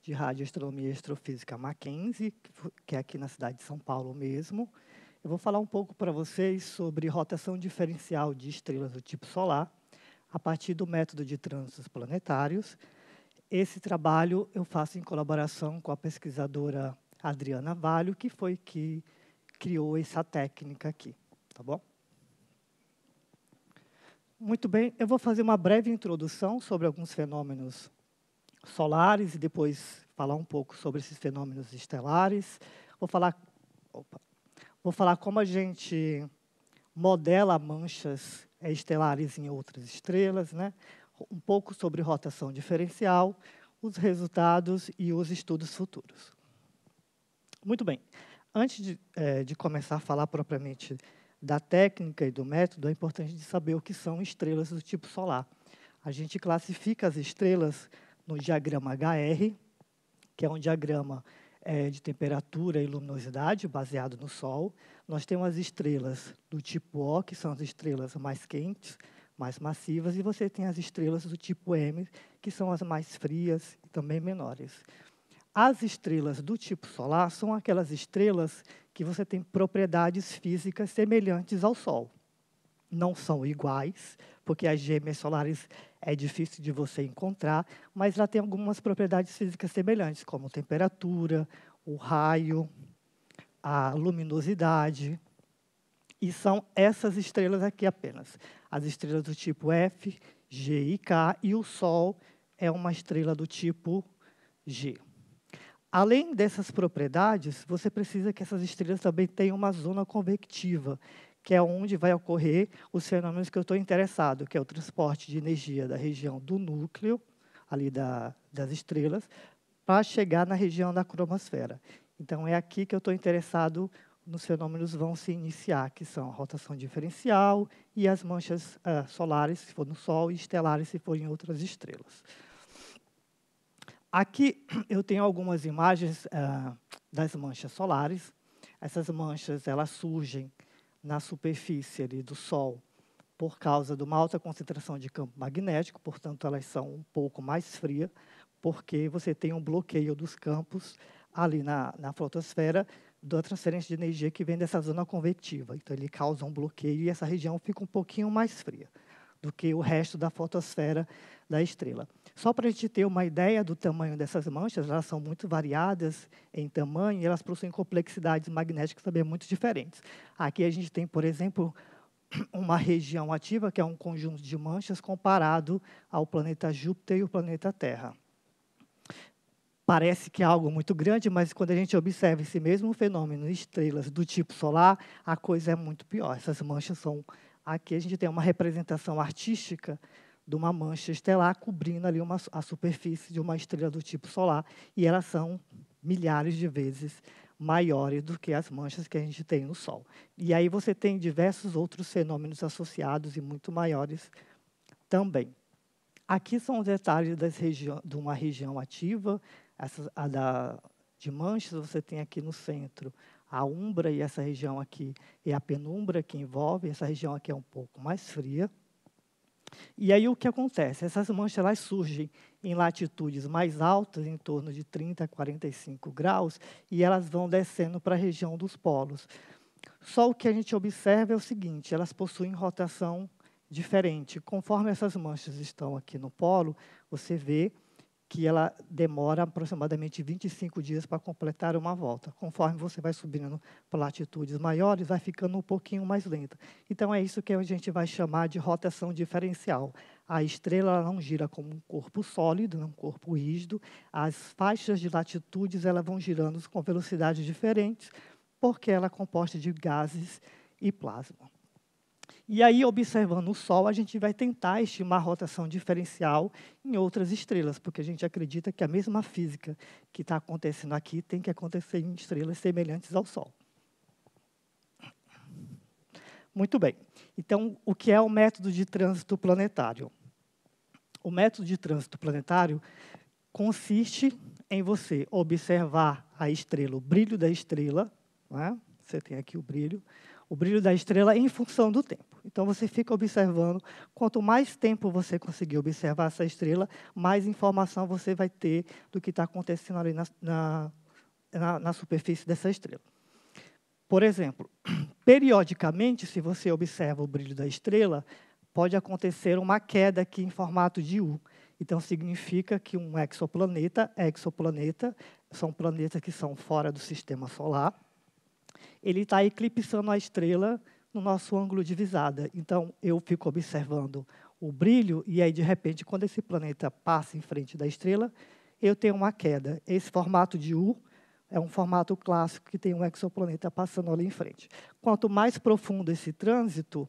de Radioastronomia e Astrofísica Mackenzie, que é aqui na cidade de São Paulo mesmo. Eu vou falar um pouco para vocês sobre rotação diferencial de estrelas do tipo solar, a partir do método de trânsitos planetários. Esse trabalho eu faço em colaboração com a pesquisadora Adriana Valho, que foi que criou essa técnica aqui, tá bom? Muito bem, eu vou fazer uma breve introdução sobre alguns fenômenos solares e depois falar um pouco sobre esses fenômenos estelares. Vou falar como a gente modela manchas estelares em outras estrelas, né? Um pouco sobre rotação diferencial, os resultados e os estudos futuros. Muito bem. Antes de começar a falar propriamente da técnica e do método, é importante saber o que são estrelas do tipo solar. A gente classifica as estrelas no diagrama HR, que é um diagrama de temperatura e luminosidade baseado no Sol. Nós temos as estrelas do tipo O, que são as estrelas mais quentes, mais massivas, e você tem as estrelas do tipo M, que são as mais frias e também menores. As estrelas do tipo solar são aquelas estrelas que você tem propriedades físicas semelhantes ao Sol. Não são iguais, porque as gêmeas solares é difícil de você encontrar, mas ela tem algumas propriedades físicas semelhantes, como temperatura, o raio, a luminosidade. E são essas estrelas aqui apenas. As estrelas do tipo F, G e K, e o Sol é uma estrela do tipo G. Além dessas propriedades, você precisa que essas estrelas também tenham uma zona convectiva, que é onde vai ocorrer os fenômenos que eu estou interessado, que é o transporte de energia da região do núcleo, ali das estrelas, para chegar na região da cromosfera. Então, é aqui que eu estou interessado nos fenômenos vão se iniciar, que são a rotação diferencial e as manchas solares, se for no Sol, e estelares, se for em outras estrelas. Aqui eu tenho algumas imagens das manchas solares. Essas manchas elas surgem na superfície ali do Sol por causa de uma alta concentração de campo magnético, portanto, elas são um pouco mais frias, porque você tem um bloqueio dos campos ali na fotosfera da transferência de energia que vem dessa zona convectiva. Então, ele causa um bloqueio e essa região fica um pouquinho mais fria do que o resto da fotosfera da estrela. Só para a gente ter uma ideia do tamanho dessas manchas, elas são muito variadas em tamanho e elas possuem complexidades magnéticas também muito diferentes. Aqui a gente tem, por exemplo, uma região ativa, que é um conjunto de manchas comparado ao planeta Júpiter e o planeta Terra. Parece que é algo muito grande, mas quando a gente observa esse mesmo fenômeno em estrelas do tipo solar, a coisa é muito pior. Essas manchas são... Aqui a gente tem uma representação artística de uma mancha estelar cobrindo ali a superfície de uma estrela do tipo solar, e elas são milhares de vezes maiores do que as manchas que a gente tem no Sol. E aí você tem diversos outros fenômenos associados e muito maiores também. Aqui são os detalhes de uma região ativa, de manchas, você tem aqui no centro a umbra, e essa região aqui é a penumbra que envolve, essa região aqui é um pouco mais fria. E aí o que acontece? Essas manchas elas surgem em latitudes mais altas, em torno de 30 a 45 graus, e elas vão descendo para a região dos polos. Só o que a gente observa é o seguinte, elas possuem rotação diferente. Conforme essas manchas estão aqui no polo, você vê que ela demora aproximadamente 25 dias para completar uma volta. Conforme você vai subindo para latitudes maiores, vai ficando um pouquinho mais lenta. Então, é isso que a gente vai chamar de rotação diferencial. A estrela ela não gira como um corpo sólido, um corpo rígido. As faixas de latitudes elas vão girando com velocidades diferentes, porque ela é composta de gases e plasma. E aí, observando o Sol, a gente vai tentar estimar a rotação diferencial em outras estrelas, porque a gente acredita que a mesma física que está acontecendo aqui tem que acontecer em estrelas semelhantes ao Sol. Muito bem. Então, o que é o método de trânsito planetário? O método de trânsito planetário consiste em você observar a estrela, o brilho da estrela, né? Você tem aqui o brilho, o brilho da estrela em função do tempo. Então, você fica observando, quanto mais tempo você conseguir observar essa estrela, mais informação você vai ter do que está acontecendo ali na superfície dessa estrela. Por exemplo, periodicamente, se você observa o brilho da estrela, pode acontecer uma queda aqui em formato de U. Então, significa que um exoplaneta são planetas que são fora do sistema solar, ele está eclipsando a estrela no nosso ângulo de visada. Então, eu fico observando o brilho, e aí, de repente, quando esse planeta passa em frente da estrela, eu tenho uma queda. Esse formato de U é um formato clássico que tem um exoplaneta passando ali em frente. Quanto mais profundo esse trânsito,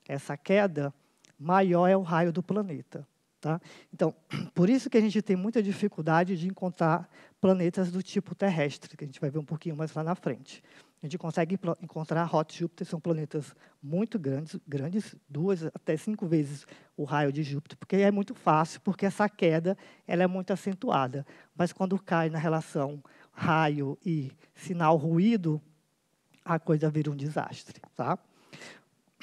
essa queda, maior é o raio do planeta. Tá? Então, por isso que a gente tem muita dificuldade de encontrar planetas do tipo terrestre, que a gente vai ver um pouquinho mais lá na frente. A gente consegue encontrar Hot Júpiter, são planetas muito grandes, 2 até 5 vezes o raio de Júpiter, porque é muito fácil, porque essa queda ela é muito acentuada. Mas quando cai na relação raio e sinal ruído, a coisa vira um desastre. Tá?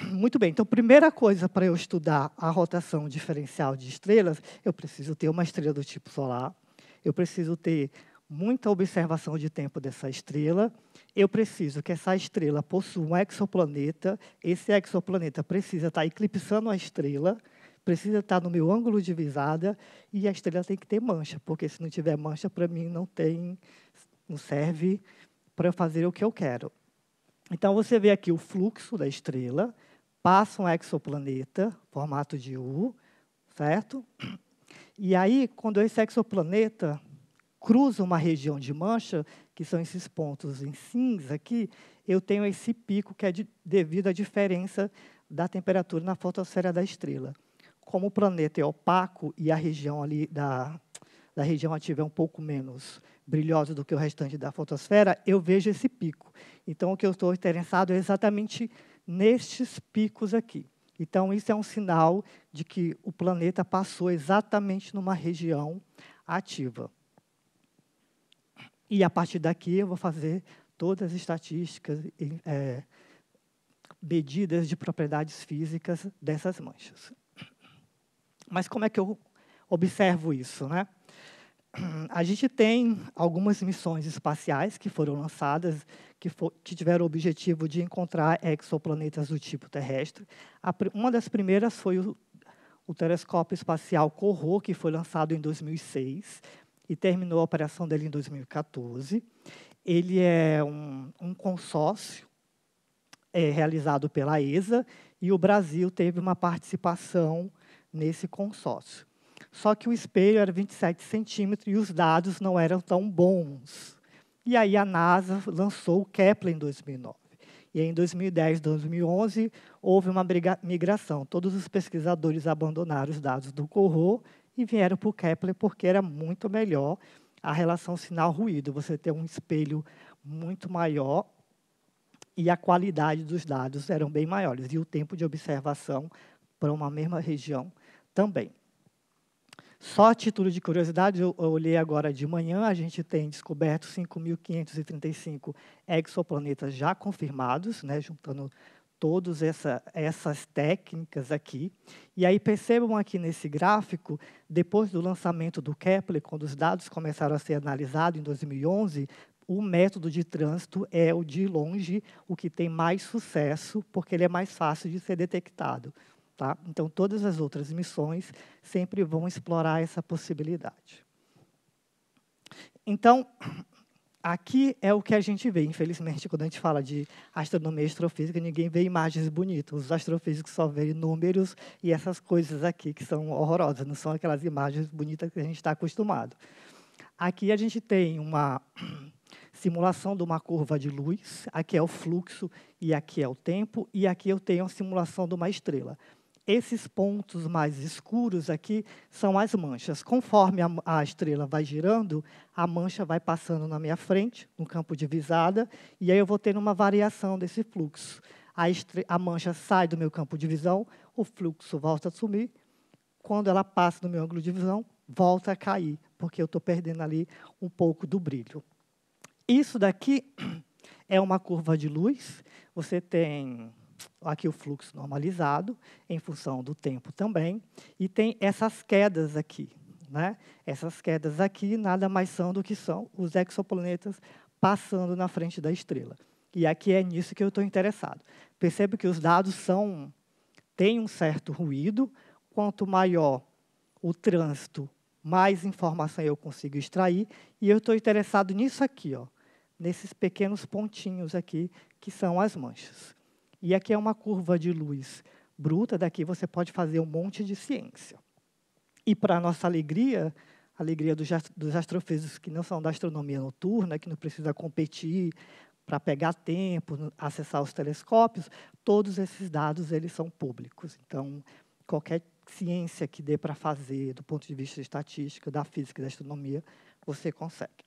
Muito bem, então, primeira coisa para eu estudar a rotação diferencial de estrelas, eu preciso ter uma estrela do tipo solar, eu preciso ter muita observação de tempo dessa estrela, eu preciso que essa estrela possua um exoplaneta, esse exoplaneta precisa estar eclipsando a estrela, precisa estar no meu ângulo de visada, e a estrela tem que ter mancha, porque se não tiver mancha, para mim não serve para eu fazer o que eu quero. Então, você vê aqui o fluxo da estrela, passa um exoplaneta, formato de U, certo? E aí, quando esse exoplaneta cruza uma região de mancha, que são esses pontos em cinza aqui, eu tenho esse pico que é devido à diferença da temperatura na fotosfera da estrela. Como o planeta é opaco e a região ali da região ativa é um pouco menos brilhosa do que o restante da fotosfera, eu vejo esse pico. Então, o que eu estou interessado é exatamente nestes picos aqui. Então, isso é um sinal de que o planeta passou exatamente numa região ativa. E, a partir daqui, eu vou fazer todas as estatísticas, medidas de propriedades físicas dessas manchas. Mas como é que eu observo isso, né? A gente tem algumas missões espaciais que foram lançadas, que tiveram o objetivo de encontrar exoplanetas do tipo terrestre. Uma das primeiras foi o telescópio espacial Corot, que foi lançado em 2006 e terminou a operação dele em 2014. Ele é um consórcio realizado pela ESA, e o Brasil teve uma participação nesse consórcio. Só que o espelho era 27 centímetros e os dados não eram tão bons. E aí a NASA lançou o Kepler em 2009. E aí, em 2010, 2011, houve uma migração. Todos os pesquisadores abandonaram os dados do Corot e vieram para o Kepler, porque era muito melhor a relação sinal-ruído. Você tem um espelho muito maior e a qualidade dos dados eram bem maiores. E o tempo de observação para uma mesma região também. Só a título de curiosidade, eu olhei agora de manhã, a gente tem descoberto 5.535 exoplanetas já confirmados, né, juntando todas essas técnicas aqui. E aí percebam aqui nesse gráfico, depois do lançamento do Kepler, quando os dados começaram a ser analisados em 2011, o método de trânsito é o de longe o que tem mais sucesso, porque ele é mais fácil de ser detectado. Tá? Então, todas as outras missões sempre vão explorar essa possibilidade. Então, aqui é o que a gente vê. Infelizmente, quando a gente fala de astronomia e astrofísica, ninguém vê imagens bonitas. Os astrofísicos só veem números e essas coisas aqui que são horrorosas, não são aquelas imagens bonitas que a gente está acostumado. Aqui a gente tem uma simulação de uma curva de luz, aqui é o fluxo e aqui é o tempo, e aqui eu tenho a simulação de uma estrela. Esses pontos mais escuros aqui são as manchas. Conforme a estrela vai girando, a mancha vai passando na minha frente, no campo de visada, e aí eu vou tendo uma variação desse fluxo. A mancha sai do meu campo de visão, o fluxo volta a sumir. Quando ela passa no meu ângulo de visão, volta a cair, porque eu estou perdendo ali um pouco do brilho. Isso daqui É uma curva de luz, você tem aqui o fluxo normalizado, em função do tempo também, e tem essas quedas aqui, né? Essas quedas aqui nada mais são do que são os exoplanetas passando na frente da estrela. E aqui é nisso que eu estou interessado. Percebo que os dados têm um certo ruído, quanto maior o trânsito, mais informação eu consigo extrair, e eu estou interessado nisso aqui, ó, nesses pequenos pontinhos aqui, que são as manchas. E aqui é uma curva de luz bruta, daqui você pode fazer um monte de ciência. E, para a nossa alegria, a alegria dos astrofísicos que não são da astronomia noturna, que não precisa competir para pegar tempo, acessar os telescópios, todos esses dados eles são públicos. Então, qualquer ciência que dê para fazer, do ponto de vista estatístico, da física e da astronomia, você consegue.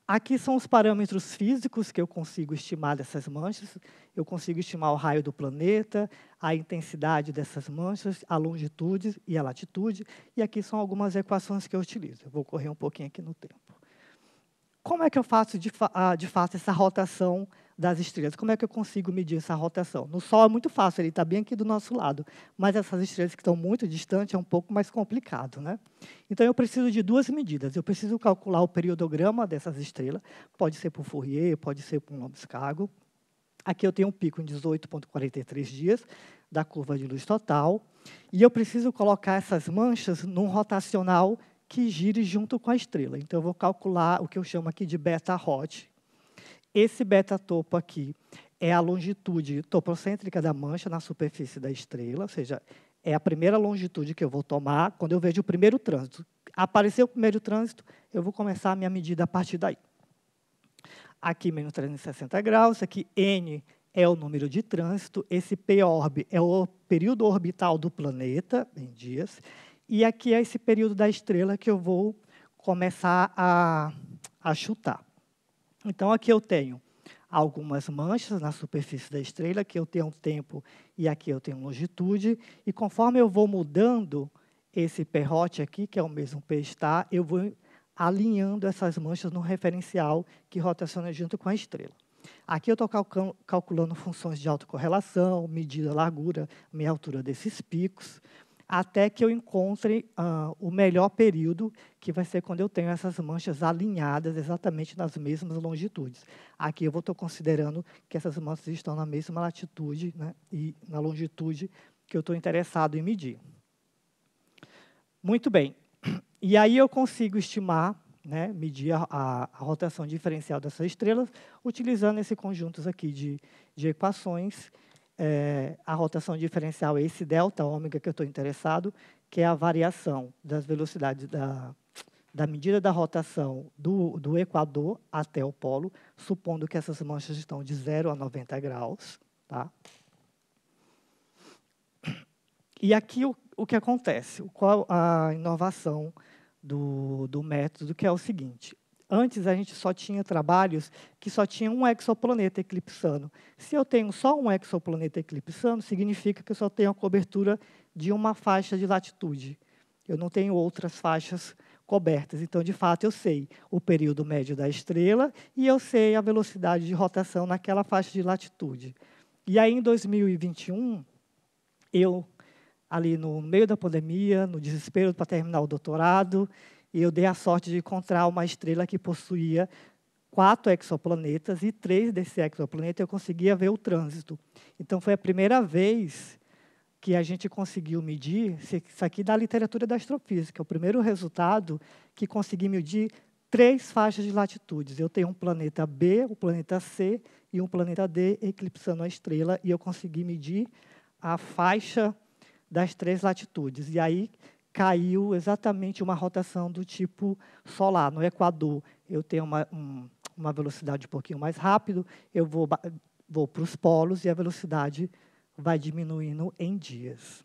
Aqui são os parâmetros físicos que eu consigo estimar dessas manchas. Eu consigo estimar o raio do planeta, a intensidade dessas manchas, a longitude e a latitude. E aqui são algumas equações que eu utilizo. Eu vou correr um pouquinho aqui no tempo. Como é que eu faço, de fato, essa rotação das estrelas? Como é que eu consigo medir essa rotação? No Sol é muito fácil, ele está bem aqui do nosso lado. Mas essas estrelas que estão muito distantes é um pouco mais complicado, né? Então, eu preciso de duas medidas. Eu preciso calcular o periodograma dessas estrelas. Pode ser por Fourier, pode ser por Lobscoitia. Aqui eu tenho um pico em 18,43 dias da curva de luz total. E eu preciso colocar essas manchas num rotacional que gire junto com a estrela. Então, eu vou calcular o que eu chamo aqui de beta-hot. Esse beta-topo aqui é a longitude topocêntrica da mancha na superfície da estrela, ou seja, é a primeira longitude que eu vou tomar quando eu vejo o primeiro trânsito. Apareceu o primeiro trânsito, eu vou começar a minha medida a partir daí. Aqui, menos 360 graus, aqui N é o número de trânsito, esse P-orb é o período orbital do planeta, em dias, e aqui é esse período da estrela que eu vou começar a chutar. Então, aqui eu tenho algumas manchas na superfície da estrela, aqui eu tenho tempo e aqui eu tenho longitude, e conforme eu vou mudando esse P-hot aqui, que é o mesmo P-star, eu vou alinhando essas manchas no referencial que rotaciona junto com a estrela. Aqui eu estou calculando funções de autocorrelação, medida a largura, minha altura desses picos, até que eu encontre o melhor período, que vai ser quando eu tenho essas manchas alinhadas exatamente nas mesmas longitudes. Aqui eu estou considerando que essas manchas estão na mesma latitude, né, e na longitude que eu estou interessado em medir. Muito bem. E aí eu consigo estimar, né, medir a rotação diferencial dessas estrelas, utilizando esse conjunto aqui de equações. A rotação diferencial é esse delta ômega que eu estou interessado, que é a variação das velocidades da medida da rotação do Equador até o polo, supondo que essas manchas estão de 0 a 90 graus. Tá? E aqui o que acontece? Qual a inovação do método, que é o seguinte: antes, a gente só tinha trabalhos que só tinham um exoplaneta eclipsando. Se eu tenho só um exoplaneta eclipsando, significa que eu só tenho a cobertura de uma faixa de latitude. Eu não tenho outras faixas cobertas. Então, de fato, eu sei o período médio da estrela e eu sei a velocidade de rotação naquela faixa de latitude. E aí, em 2021, eu, ali no meio da pandemia, no desespero para terminar o doutorado, e eu dei a sorte de encontrar uma estrela que possuía 4 exoplanetas, e 3 desses exoplanetas eu conseguia ver o trânsito. Então, foi a primeira vez que a gente conseguiu medir, isso aqui da literatura da astrofísica, o primeiro resultado que consegui medir 3 faixas de latitudes. Eu tenho um planeta B, um planeta C e um planeta D eclipsando a estrela, e eu consegui medir a faixa das 3 latitudes. E aí caiu exatamente uma rotação do tipo solar. No Equador, eu tenho uma velocidade um pouquinho mais rápido, eu vou para os polos e a velocidade vai diminuindo em dias.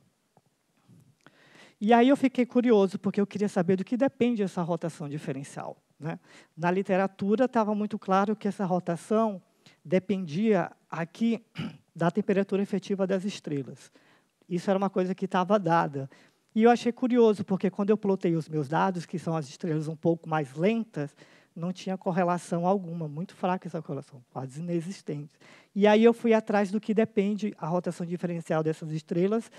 E aí eu fiquei curioso, porque eu queria saber do que depende essa rotação diferencial, né? Na literatura estava muito claro que essa rotação dependia aqui da temperatura efetiva das estrelas. Isso era uma coisa que estava dada. E eu achei curioso, porque quando eu plotei os meus dados, que são as estrelas um pouco mais lentas, não tinha correlação alguma, muito fraca essa correlação, quase inexistente. E aí eu fui atrás do que depende a rotação diferencial dessas estrelas,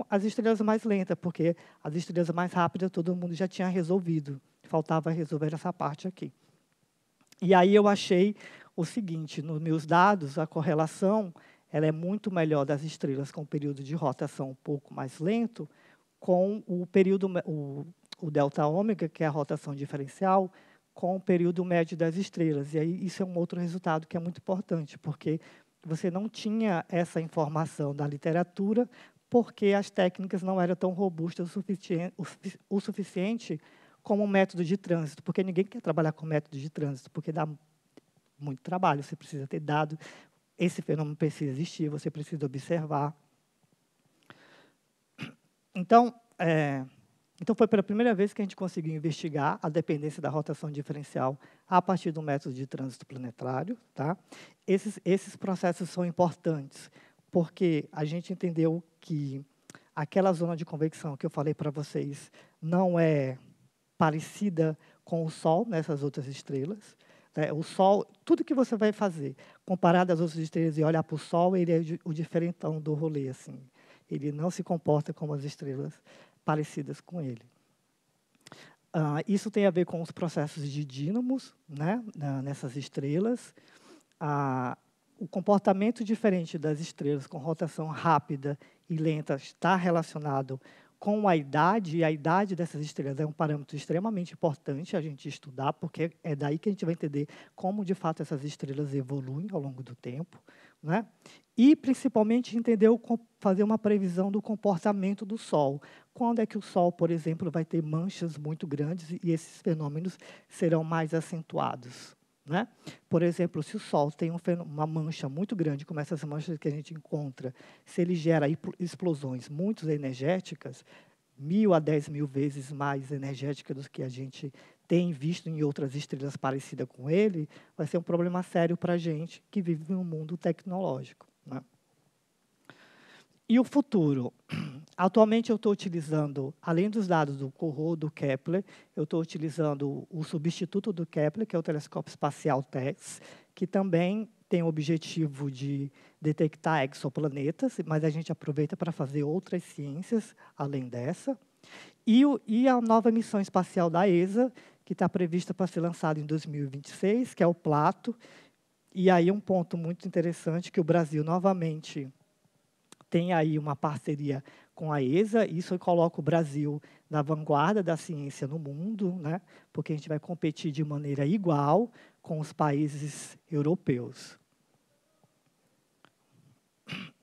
as estrelas mais lentas, porque as estrelas mais rápidas todo mundo já tinha resolvido, faltava resolver essa parte aqui. E aí eu achei o seguinte, nos meus dados, a correlação ela é muito melhor das estrelas com período de rotação um pouco mais lento, com o período, o delta ômega, que é a rotação diferencial, com o período médio das estrelas. E aí isso é um outro resultado que é muito importante, porque você não tinha essa informação da literatura, porque as técnicas não eram tão robustas o suficiente como método de trânsito, porque ninguém quer trabalhar com método de trânsito, porque dá muito trabalho, você precisa ter dado, esse fenômeno precisa existir, você precisa observar. Então, foi pela primeira vez que a gente conseguiu investigar a dependência da rotação diferencial a partir do método de trânsito planetário. Tá? Esses processos são importantes, porque a gente entendeu que aquela zona de convecção que eu falei para vocês não é parecida com o Sol nessas outras estrelas. Né? O Sol, tudo que você vai fazer, comparado às outras estrelas e olhar para o Sol, ele é o diferentão do rolê. Assim. Ele não se comporta como as estrelas parecidas com ele. Isso tem a ver com os processos de dínamos, né, nessas estrelas. O comportamento diferente das estrelas com rotação rápida e lenta está relacionado com a idade, e a idade dessas estrelas é um parâmetro extremamente importante a gente estudar, porque é daí que a gente vai entender como, de fato, essas estrelas evoluem ao longo do tempo. Né? E, principalmente, fazer uma previsão do comportamento do Sol. Quando é que o Sol, por exemplo, vai ter manchas muito grandes e esses fenômenos serão mais acentuados? Né? Por exemplo, se o Sol tem uma mancha muito grande, como essas manchas que a gente encontra, se ele gera explosões muito energéticas, 1.000 a 10.000 vezes mais energéticas do que a gente tem visto em outras estrelas parecidas com ele, vai ser um problema sério para a gente que vive num mundo tecnológico. Né? E o futuro? Atualmente, eu estou utilizando, além dos dados do Corot, do Kepler, eu estou utilizando o substituto do Kepler, que é o telescópio espacial TESS, que também tem o objetivo de detectar exoplanetas, mas a gente aproveita para fazer outras ciências além dessa. E a nova missão espacial da ESA, que está prevista para ser lançada em 2026, que é o Plato. E aí um ponto muito interessante, que o Brasil, novamente, tem aí uma parceria com a ESA, isso coloca o Brasil na vanguarda da ciência no mundo, né? Porque a gente vai competir de maneira igual com os países europeus.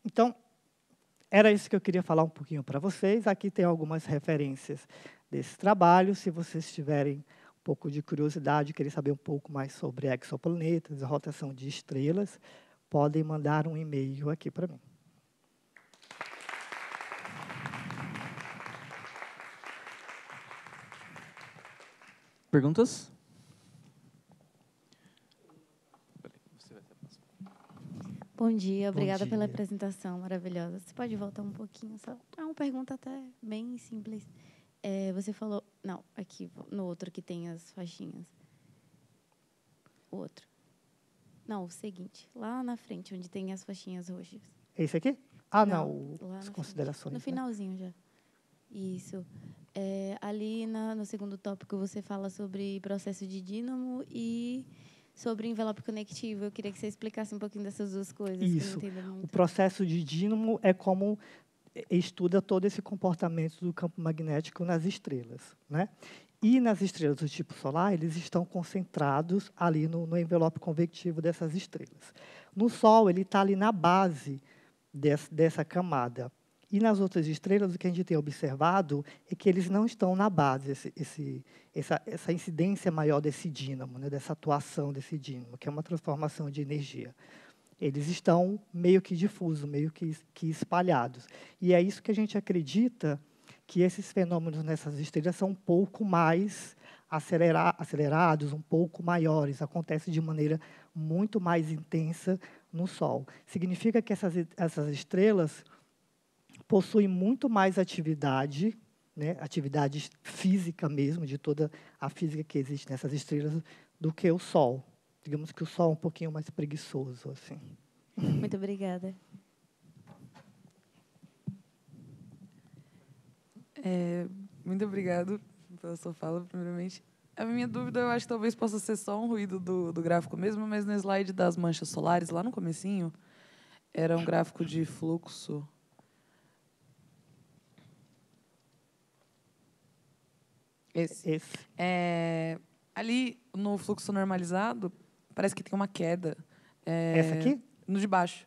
Então, era isso que eu queria falar um pouquinho para vocês. Aqui tem algumas referências desse trabalho. Se vocês tiverem um pouco de curiosidade, querem saber um pouco mais sobre exoplanetas, a rotação de estrelas, podem mandar um e-mail aqui para mim. Perguntas? Bom dia, obrigada pela apresentação maravilhosa. Você pode voltar um pouquinho só? É uma pergunta até bem simples. Você falou... Não, aqui, no outro que tem as faixinhas. O outro. Não, o seguinte. Lá na frente, onde tem as faixinhas roxas. Esse aqui? Não, as considerações. No finalzinho já. Isso. Ali no segundo tópico, você fala sobre processo de dínamo e sobre envelope conectivo. Eu queria que você explicasse um pouquinho dessas duas coisas. Isso. Que eu não entendo muito. O processo de dínamo é como estuda todo esse comportamento do campo magnético nas estrelas. Né? E nas estrelas do tipo solar, eles estão concentrados ali no envelope convectivo dessas estrelas. No Sol, ele está ali na base dessa camada. E nas outras estrelas, o que a gente tem observado é que eles não estão na base, essa incidência maior desse dínamo, né, dessa atuação desse dínamo, que é uma transformação de energia. Eles estão meio que difusos, meio que espalhados. E é isso que a gente acredita que esses fenômenos nessas estrelas são um pouco mais acelerados, um pouco maiores, acontecem de maneira muito mais intensa no Sol. Significa que essas estrelas possuem muito mais atividade, né, atividade física mesmo, de toda a física que existe nessas estrelas, do que o Sol. Digamos que o Sol é um pouquinho mais preguiçoso, assim. Muito obrigada. Muito obrigado pela sua fala, primeiramente. A minha dúvida, eu acho que talvez possa ser só um ruído do gráfico mesmo, mas no slide das manchas solares, lá no comecinho, era um gráfico de fluxo. Esse. Ali, no fluxo normalizado, parece que tem uma queda. Essa aqui? No de baixo.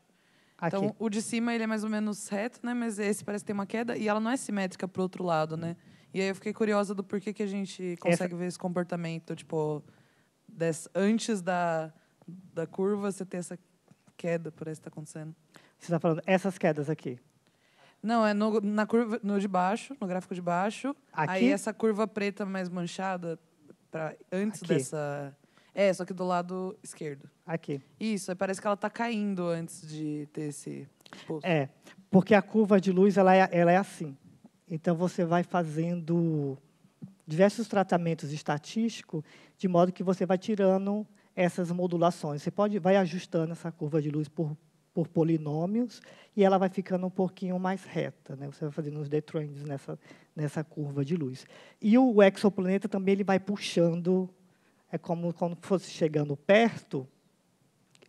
Aqui. Então, o de cima ele é mais ou menos reto, né? Mas esse parece ter uma queda e ela não é simétrica para o outro lado, né? E aí eu fiquei curiosa do porquê que a gente consegue ver esse comportamento, tipo, antes da curva você ter essa queda, parece que está acontecendo. Você está falando essas quedas aqui? Não, é na curva, no de baixo, no gráfico de baixo. Aqui? Aí essa curva preta mais manchada, antes aqui. dessa... só que do lado esquerdo. Aqui. Isso, aí parece que ela está caindo antes de ter esse poço. Porque a curva de luz ela é assim. Então, você vai fazendo diversos tratamentos estatísticos, de modo que você vai tirando essas modulações. Você vai ajustando essa curva de luz por polinômios e ela vai ficando um pouquinho mais reta, né? Você vai fazendo os detrends nessa curva de luz. E o exoplaneta também ele vai puxando, é como quando fosse chegando perto,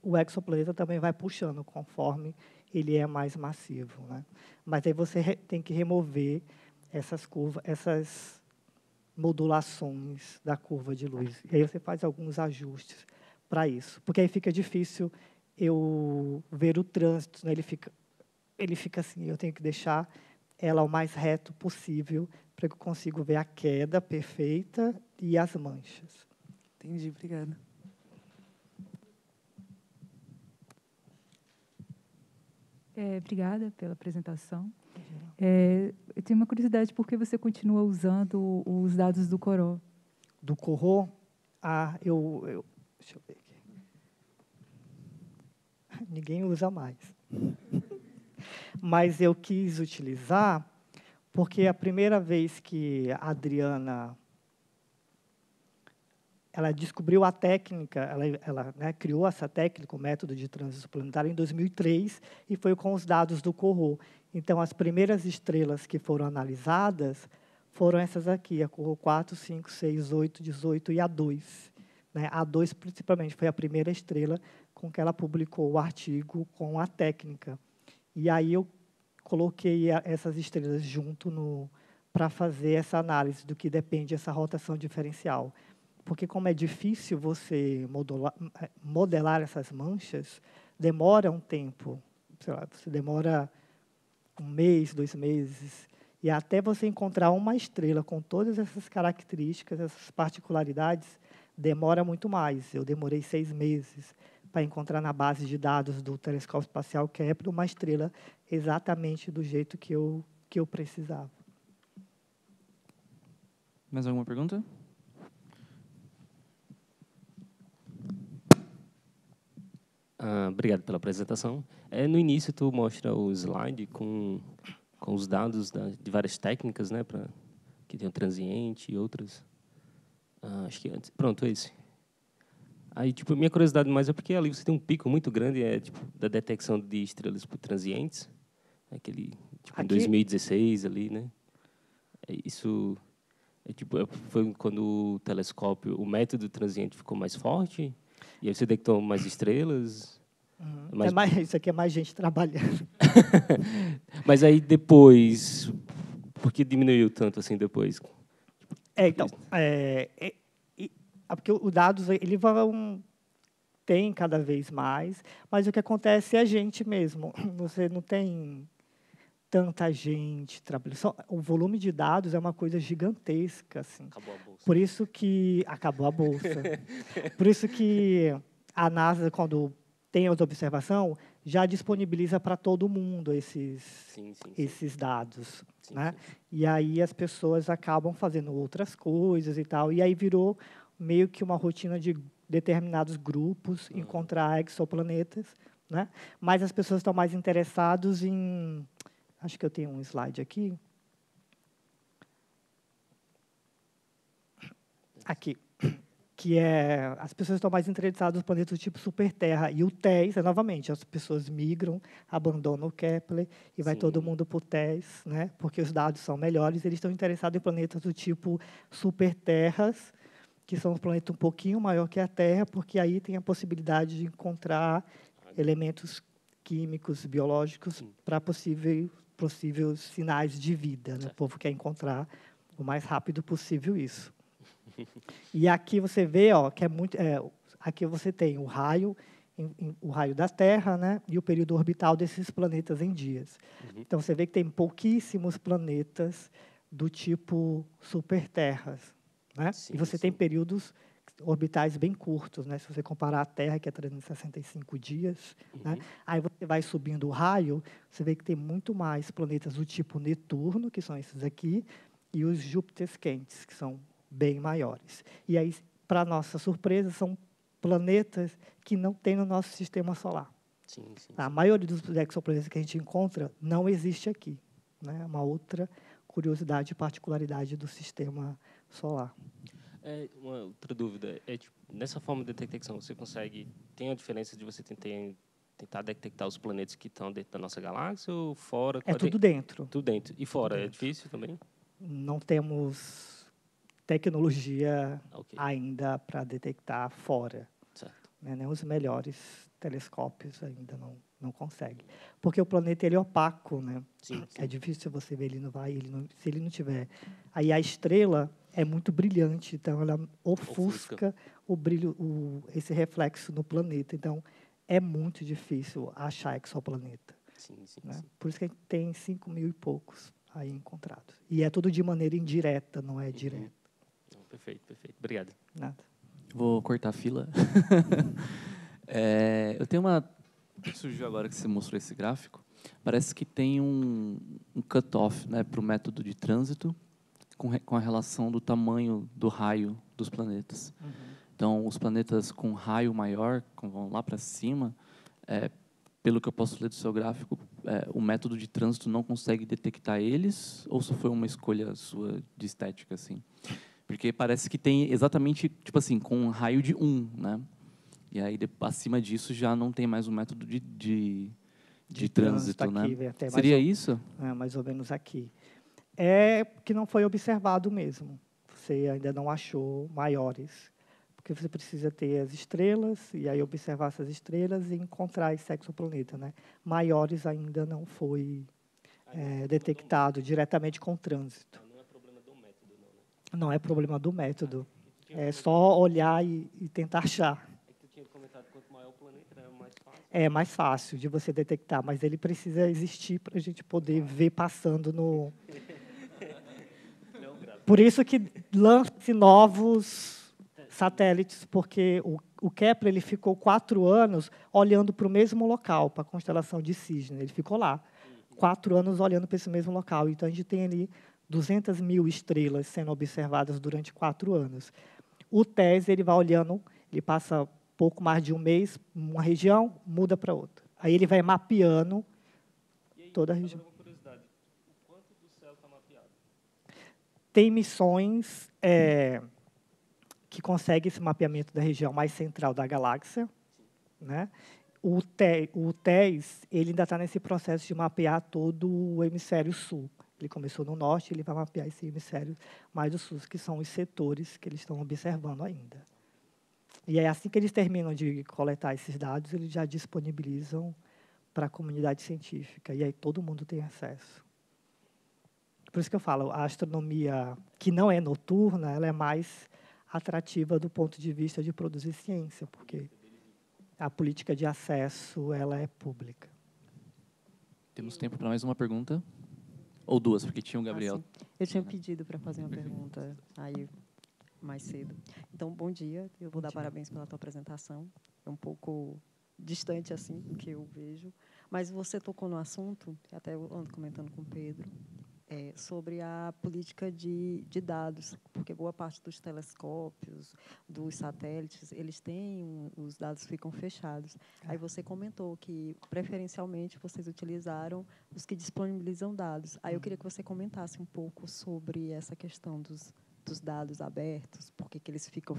o exoplaneta também vai puxando conforme ele é mais massivo, né? Mas aí você tem que remover essas curvas, essas modulações da curva de luz. E aí você faz alguns ajustes para isso, porque aí fica difícil eu ver o trânsito, né? Ele fica assim, eu tenho que deixar ela o mais reto possível para que eu consiga ver a queda perfeita e as manchas. Entendi, obrigada. Obrigada pela apresentação. Eu tenho uma curiosidade, por que você continua usando os dados do Corot? Do Corot? Deixa eu ver aqui. Ninguém usa mais. Mas eu quis utilizar porque a primeira vez que a Adriana ela descobriu a técnica, ela né, criou essa técnica, o método de transição planetária, em 2003, e foi com os dados do Corot. Então, as primeiras estrelas que foram analisadas foram essas aqui, a Corot 4, 5, 6, 8, 18 e a 2. Né? A 2, principalmente, foi a primeira estrela com que ela publicou o artigo com a técnica. E aí eu coloquei essas estrelas junto para fazer essa análise do que depende dessa rotação diferencial. Porque, como é difícil você modelar essas manchas, demora um tempo. Sei lá, você demora 1 mês, 2 meses. E até você encontrar uma estrela com todas essas características, essas particularidades, demora muito mais. Eu demorei 6 meses para encontrar na base de dados do telescópio espacial Kepler uma estrela exatamente do jeito que eu precisava. Mais alguma pergunta? Obrigado pela apresentação. No início, tu mostra o slide com os dados de várias técnicas, né, que tem o transiente e outras. Acho que antes. Pronto, esse. Aí, tipo, minha curiosidade mais é porque ali você tem um pico muito grande tipo, da detecção de estrelas por transientes. Aquele, tipo, em 2016 ali, né? Isso tipo, foi quando o telescópio, o método transiente ficou mais forte. E aí você detectou mais estrelas. Isso aqui é mais gente trabalhando. Mas aí depois, por que diminuiu tanto assim depois? Porque os dados ele tem cada vez mais, mas o que acontece é a gente mesmo. Você não tem tanta gente trabalhando. O volume de dados é uma coisa gigantesca, assim. Acabou a bolsa. Por isso que acabou a bolsa. Por isso que a NASA, quando tem as observações, já disponibiliza para todo mundo esses dados. Sim, né? Sim. E aí as pessoas acabam fazendo outras coisas e tal. E aí virou meio que uma rotina de determinados grupos encontrar exoplanetas. Né? Mas as pessoas estão mais interessadas em... Acho que eu tenho um slide aqui. aqui, que é as pessoas estão mais interessadas nos planetas do tipo superterra. E o TESS, novamente, as pessoas migram, abandonam o Kepler e vai todo mundo para o TESS, né? Porque os dados são melhores. Eles estão interessados em planetas do tipo superterras, que são um planetas um pouquinho maior que a Terra, porque aí tem a possibilidade de encontrar elementos químicos, biológicos, para possíveis sinais de vida. Né? O povo quer encontrar o mais rápido possível isso. E aqui você vê, ó, que é muito. Aqui você tem o raio da Terra, né, e o período orbital desses planetas em dias. Então você vê que tem pouquíssimos planetas do tipo superterras, né? Sim, e você tem períodos orbitais bem curtos, né? Se você comparar a Terra, que é 365 dias, né? Aí você vai subindo o raio, você vê que tem muito mais planetas do tipo Netuno, que são esses aqui, e os Júpiteres quentes, que são bem maiores. E aí, para nossa surpresa, são planetas que não tem no nosso sistema solar. Sim. A maioria dos exoplanetas que a gente encontra não existe aqui. Né? Uma outra curiosidade e particularidade do sistema solar. Uma outra dúvida tipo, nessa forma de detecção, você consegue... Tem a diferença de você tentar detectar os planetas que estão dentro da nossa galáxia ou fora? Tudo dentro. Tudo dentro. E fora, é difícil também? Não temos tecnologia ainda para detectar fora. Certo. Né? Nem os melhores telescópios ainda não conseguem. Porque o planeta ele é opaco. Né? Sim. É difícil você ver, se ele não tiver. Aí a estrela é muito brilhante, então ela ofusca o brilho, esse reflexo no planeta. Então, é muito difícil achar exoplaneta. Sim. Né? Por isso que a gente tem 5.000 e poucos aí encontrados. E é tudo de maneira indireta, não é direta. Perfeito. Obrigado. Nada. Vou cortar a fila. Eu tenho uma... Surgiu agora que você mostrou esse gráfico. Parece que tem um cut-off, né, para o método de trânsito com a relação do tamanho do raio dos planetas. Então, os planetas com raio maior, vão lá para cima, pelo que eu posso ler do seu gráfico, o método de trânsito não consegue detectar eles, ou só foi uma escolha sua de estética, assim? Porque parece que tem exatamente, tipo assim, com um raio de 1, né? E aí, acima disso, já não tem mais um método de trânsito, aqui, né? Seria isso? Mais ou menos aqui. É que não foi observado mesmo. Você ainda não achou maiores. Porque você precisa ter as estrelas, e aí observar essas estrelas e encontrar esse exoplaneta. Né? Maiores ainda não foi detectado diretamente com o trânsito. Não é problema do método, não, né? Não é problema do método. É só olhar e tentar achar. É que tu tinha comentado que quanto maior o planeta, é mais fácil. É mais fácil de você detectar, mas ele precisa existir para a gente poder ver passando no... Por isso que lança-se novos satélites, porque o Kepler ele ficou 4 anos olhando para o mesmo local, para a constelação de Cisne. Ele ficou lá, 4 anos olhando para esse mesmo local. Então, a gente tem ali 200.000 estrelas sendo observadas durante 4 anos. O TESS, ele vai olhando, ele passa pouco mais de um mês, uma região, muda para outra. Aí ele vai mapeando toda a região. Uma curiosidade, o quanto do céu está mapeado? Tem missões que conseguem esse mapeamento da região mais central da galáxia. Né? O TESS ele ainda está nesse processo de mapear todo o hemisfério sul. Ele começou no norte, ele vai mapear esse hemisfério mais do sul, que são os setores que eles estão observando ainda. E aí, assim que eles terminam de coletar esses dados, eles já disponibilizam para a comunidade científica. E aí todo mundo tem acesso. Por isso que eu falo, a astronomia que não é noturna, ela é mais atrativa do ponto de vista de produzir ciência, porque a política de acesso ela é pública. Temos tempo para mais uma pergunta? Ou duas, porque tinha o Gabriel. Eu tinha pedido para fazer uma pergunta aí mais cedo. Então, bom dia. Eu vou dar parabéns pela tua apresentação. É um pouco distante assim do que eu vejo, mas você tocou no assunto, até eu ando comentando com o Pedro, sobre a política de dados, porque boa parte dos telescópios, dos satélites, eles têm, os dados ficam fechados. Aí você comentou que, preferencialmente, vocês utilizaram os que disponibilizam dados. Aí eu queria que você comentasse um pouco sobre essa questão dos certos dados abertos? Por que eles ficam...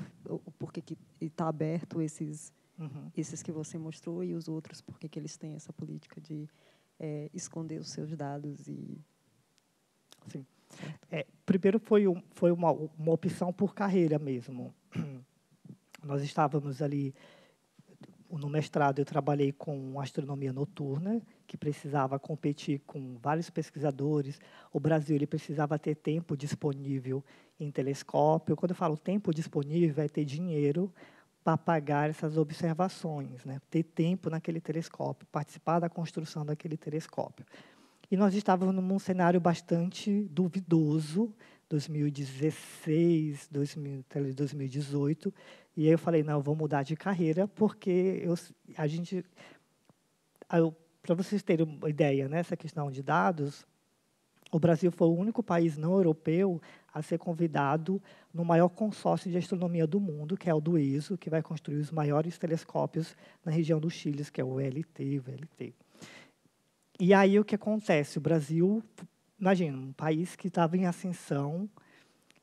Por que está aberto esses que você mostrou e os outros? Por que eles têm essa política de esconder os seus dados? Sim. Primeiro foi uma opção por carreira mesmo. Nós estávamos ali... No mestrado, eu trabalhei com astronomia noturna, que precisava competir com vários pesquisadores. O Brasil ele precisava ter tempo disponível em telescópio. Quando eu falo tempo disponível, é ter dinheiro para pagar essas observações, né? Ter tempo naquele telescópio, participar da construção daquele telescópio. E nós estávamos num cenário bastante duvidoso, 2016, 2018, e aí eu falei, não, eu vou mudar de carreira, porque para vocês terem uma ideia, né, essa questão de dados, o Brasil foi o único país não europeu a ser convidado no maior consórcio de astronomia do mundo, que é o do ESO, que vai construir os maiores telescópios na região do Chile, que é o VLT. E aí o que acontece? O Brasil, imagina, um país que estava em ascensão,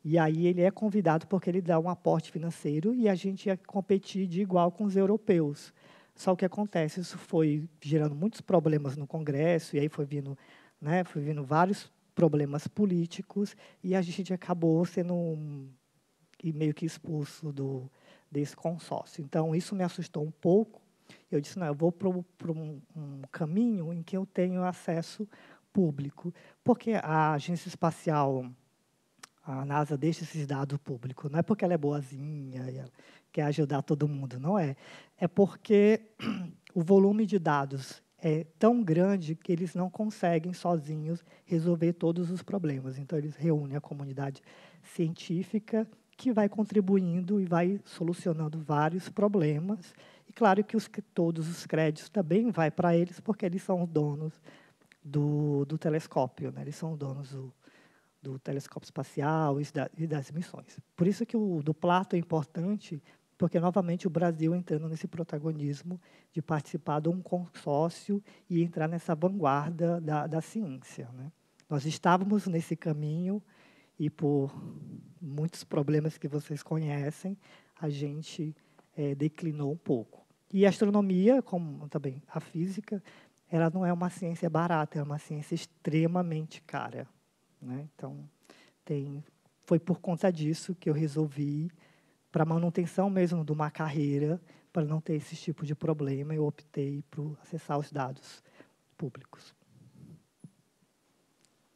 e aí ele é convidado porque ele dá um aporte financeiro e a gente ia competir de igual com os europeus. Só o que acontece, isso foi gerando muitos problemas no Congresso, e aí foi vindo vários problemas políticos, e a gente acabou sendo meio que expulso desse consórcio. Então, isso me assustou um pouco. Eu disse, não, eu vou para um caminho em que eu tenho acesso público, porque a agência espacial, a NASA, deixa esses dados públicos. Não é porque ela é boazinha e ela quer ajudar todo mundo, não é. É porque o volume de dados é tão grande que eles não conseguem, sozinhos, resolver todos os problemas. Então, eles reúnem a comunidade científica que vai contribuindo e vai solucionando vários problemas. E, claro, que todos os créditos também vão para eles, porque eles são os donos do telescópio, né? Eles são os donos do telescópio espacial e das missões. Por isso que o do Plato é importante, porque, novamente, o Brasil entrando nesse protagonismo de participar de um consórcio e entrar nessa vanguarda da ciência, né? Nós estávamos nesse caminho e, por muitos problemas que vocês conhecem, a gente declinou um pouco. E a astronomia, como também a física, ela não é uma ciência barata, é uma ciência extremamente cara, né? Então, foi por conta disso que eu resolvi, para a manutenção mesmo de uma carreira, para não ter esse tipo de problema, eu optei por acessar os dados públicos.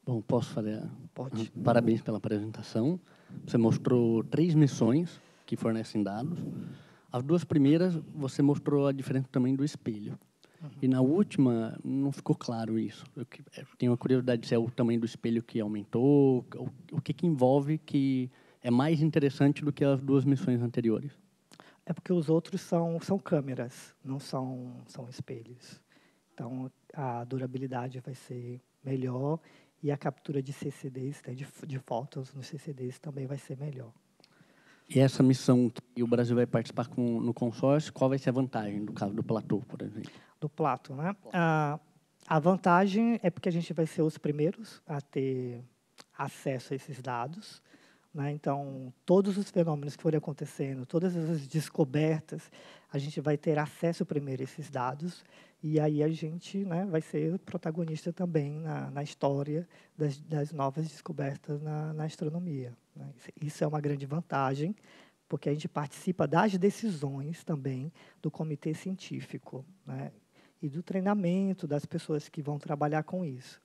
Bom, posso fazer? Pode. Parabéns pela apresentação. Você mostrou 3 missões que fornecem dados. As 2 primeiras, você mostrou a diferença também do espelho. E na última, não ficou claro isso. Eu tenho uma curiosidade se é o tamanho do espelho que aumentou, o que envolve que é mais interessante do que as 2 missões anteriores. É porque os outros são câmeras, não são espelhos. Então, a durabilidade vai ser melhor e a captura de CCDs, né, de fotos nos CCDs, também vai ser melhor. E essa missão que o Brasil vai participar no consórcio, qual vai ser a vantagem, do caso do Platô, por exemplo? Do Plato, né? A vantagem é porque a gente vai ser os primeiros a ter acesso a esses dados, né? Então, todos os fenômenos que forem acontecendo, todas as descobertas, a gente vai ter acesso primeiro a esses dados, e aí a gente, né, vai ser protagonista também na história das novas descobertas na astronomia, né? Isso é uma grande vantagem, porque a gente participa das decisões também do comitê científico, né, e do treinamento das pessoas que vão trabalhar com isso.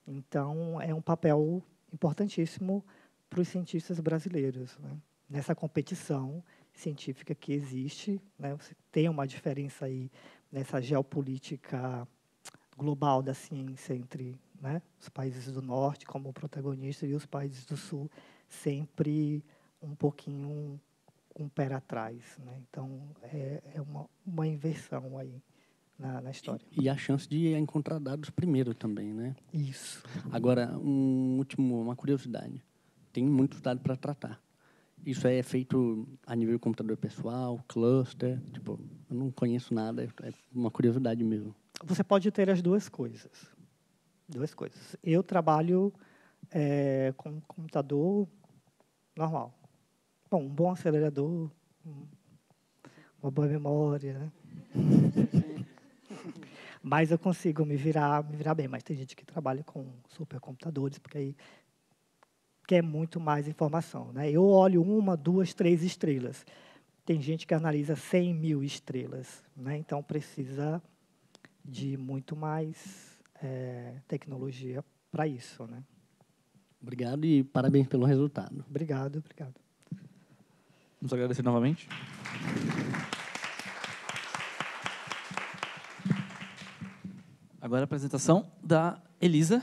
Então, é um papel importantíssimo para os cientistas brasileiros, né? Nessa competição científica que existe, né? Você tem uma diferença aí nessa geopolítica global da ciência entre, né, os países do norte como protagonistas e os países do sul sempre um pouquinho com o pé atrás, né? Então, é uma inversão aí na história. E a chance de encontrar dados primeiro também, né? Isso. Agora, uma curiosidade. Tem muitos dados para tratar. Isso é feito a nível de computador pessoal, cluster? Tipo, eu não conheço nada, é uma curiosidade mesmo. Você pode ter as duas coisas. Eu trabalho com computador normal. Bom, um bom acelerador, uma boa memória, né? Mas eu consigo me virar bem. Mas tem gente que trabalha com supercomputadores, porque aí quer muito mais informação, né? Eu olho 1, 2, 3 estrelas. Tem gente que analisa 100 mil estrelas, né? Então precisa de muito mais tecnologia para isso, né? Obrigado e parabéns pelo resultado. Obrigado, obrigado. Vamos agradecer novamente. Agora a apresentação da Elisa.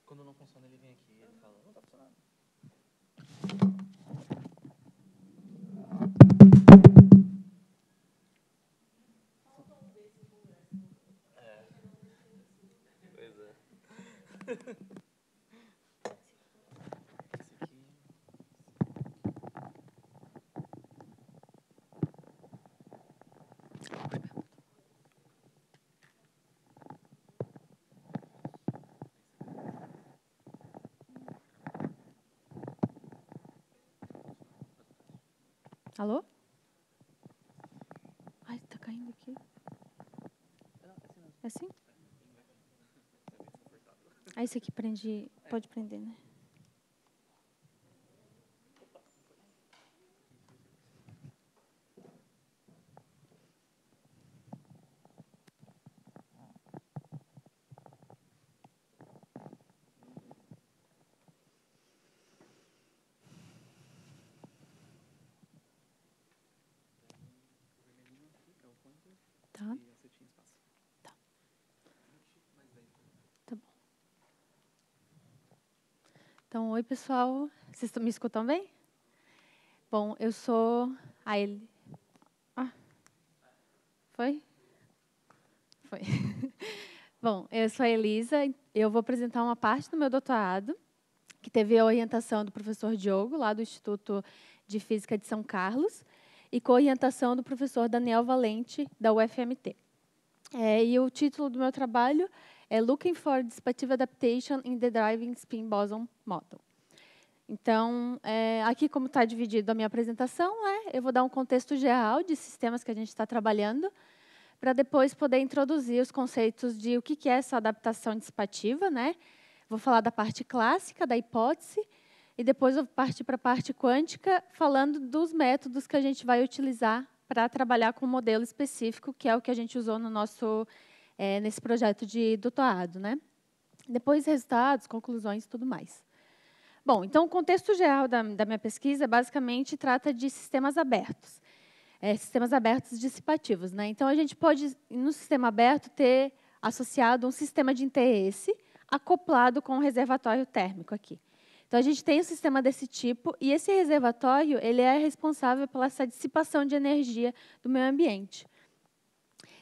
Quando não funciona, ele vem aqui e ele fala, não está funcionando. Pois é. Alô? Ai, tá caindo aqui. É assim? Ah, esse aqui prende... Pode prender, né? Tá. Tá. Tá bom. Então, oi, pessoal. Vocês me escutam bem? Bom, eu sou a Eli... Ah, foi? Foi. Bom, eu sou a Elisa. Eu vou apresentar uma parte do meu doutorado, que teve a orientação do professor Diogo, lá do Instituto de Física de São Carlos, e com a orientação do professor Daniel Valente, da UFMT. E o título do meu trabalho é Looking for Dissipative Adaptation in the Driving Spin Boson Model. Então, aqui como está dividido a minha apresentação, eu vou dar um contexto geral de sistemas que a gente está trabalhando, para depois poder introduzir os conceitos de o que é essa adaptação dissipativa, né? Vou falar da parte clássica, da hipótese, e depois eu vou partir para a parte quântica, falando dos métodos que a gente vai utilizar para trabalhar com um modelo específico, que é o que a gente usou no nosso, nesse projeto de doutorado, né? Depois, resultados, conclusões e tudo mais. Bom, então, o contexto geral da minha pesquisa, basicamente, trata de sistemas abertos. Sistemas abertos dissipativos, né? Então, a gente pode, no sistema aberto, ter associado um sistema de interesse acoplado com um reservatório térmico aqui. Então, a gente tem um sistema desse tipo, e esse reservatório ele é responsável pela essa dissipação de energia do meio ambiente.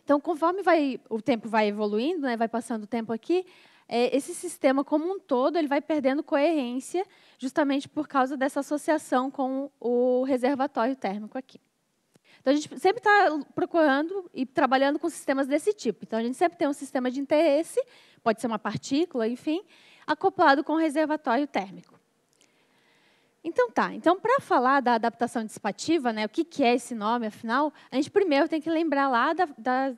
Então, conforme o tempo vai evoluindo, né, vai passando o tempo aqui, esse sistema como um todo ele vai perdendo coerência, justamente por causa dessa associação com o reservatório térmico aqui. Então, a gente sempre está procurando e trabalhando com sistemas desse tipo. Então, a gente sempre tem um sistema de interesse, pode ser uma partícula, enfim, acoplado com o reservatório térmico. Então, tá. Então, para falar da adaptação dissipativa, né, o que é esse nome, afinal, a gente primeiro tem que lembrar lá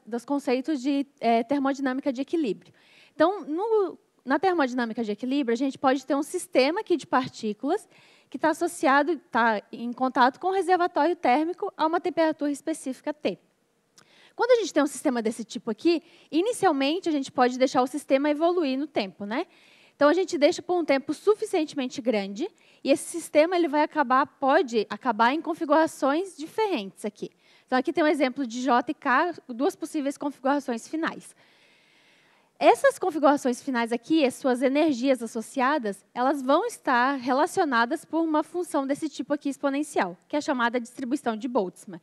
dos conceitos de termodinâmica de equilíbrio. Então, na termodinâmica de equilíbrio, a gente pode ter um sistema aqui de partículas que está associado, está em contato com o reservatório térmico a uma temperatura específica T. Quando a gente tem um sistema desse tipo aqui, inicialmente, a gente pode deixar o sistema evoluir no tempo, né? Então, a gente deixa por um tempo suficientemente grande, e esse sistema ele pode acabar em configurações diferentes aqui. Então, aqui tem um exemplo de J e K, duas possíveis configurações finais. Essas configurações finais aqui, as suas energias associadas, elas vão estar relacionadas por uma função desse tipo aqui exponencial, que é a chamada distribuição de Boltzmann.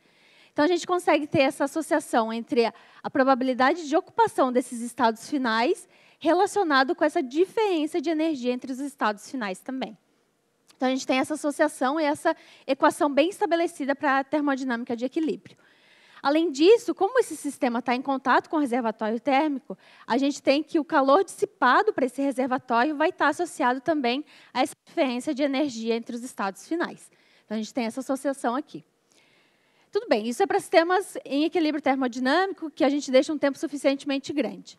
Então, a gente consegue ter essa associação entre a probabilidade de ocupação desses estados finais relacionado com essa diferença de energia entre os estados finais também. Então, a gente tem essa associação e essa equação bem estabelecida para a termodinâmica de equilíbrio. Além disso, como esse sistema está em contato com o reservatório térmico, a gente tem que o calor dissipado para esse reservatório vai estar associado também a essa diferença de energia entre os estados finais. Então, a gente tem essa associação aqui. Tudo bem, isso é para sistemas em equilíbrio termodinâmico, que a gente deixa um tempo suficientemente grande.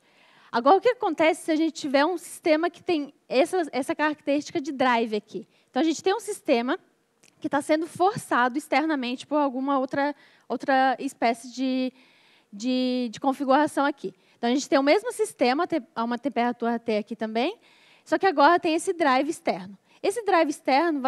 Agora, o que acontece se a gente tiver um sistema que tem essa característica de drive aqui? Então, a gente tem um sistema que está sendo forçado externamente por alguma outra espécie de configuração aqui. Então, a gente tem o mesmo sistema, a uma temperatura T aqui também, só que agora tem esse drive externo. Esse drive externo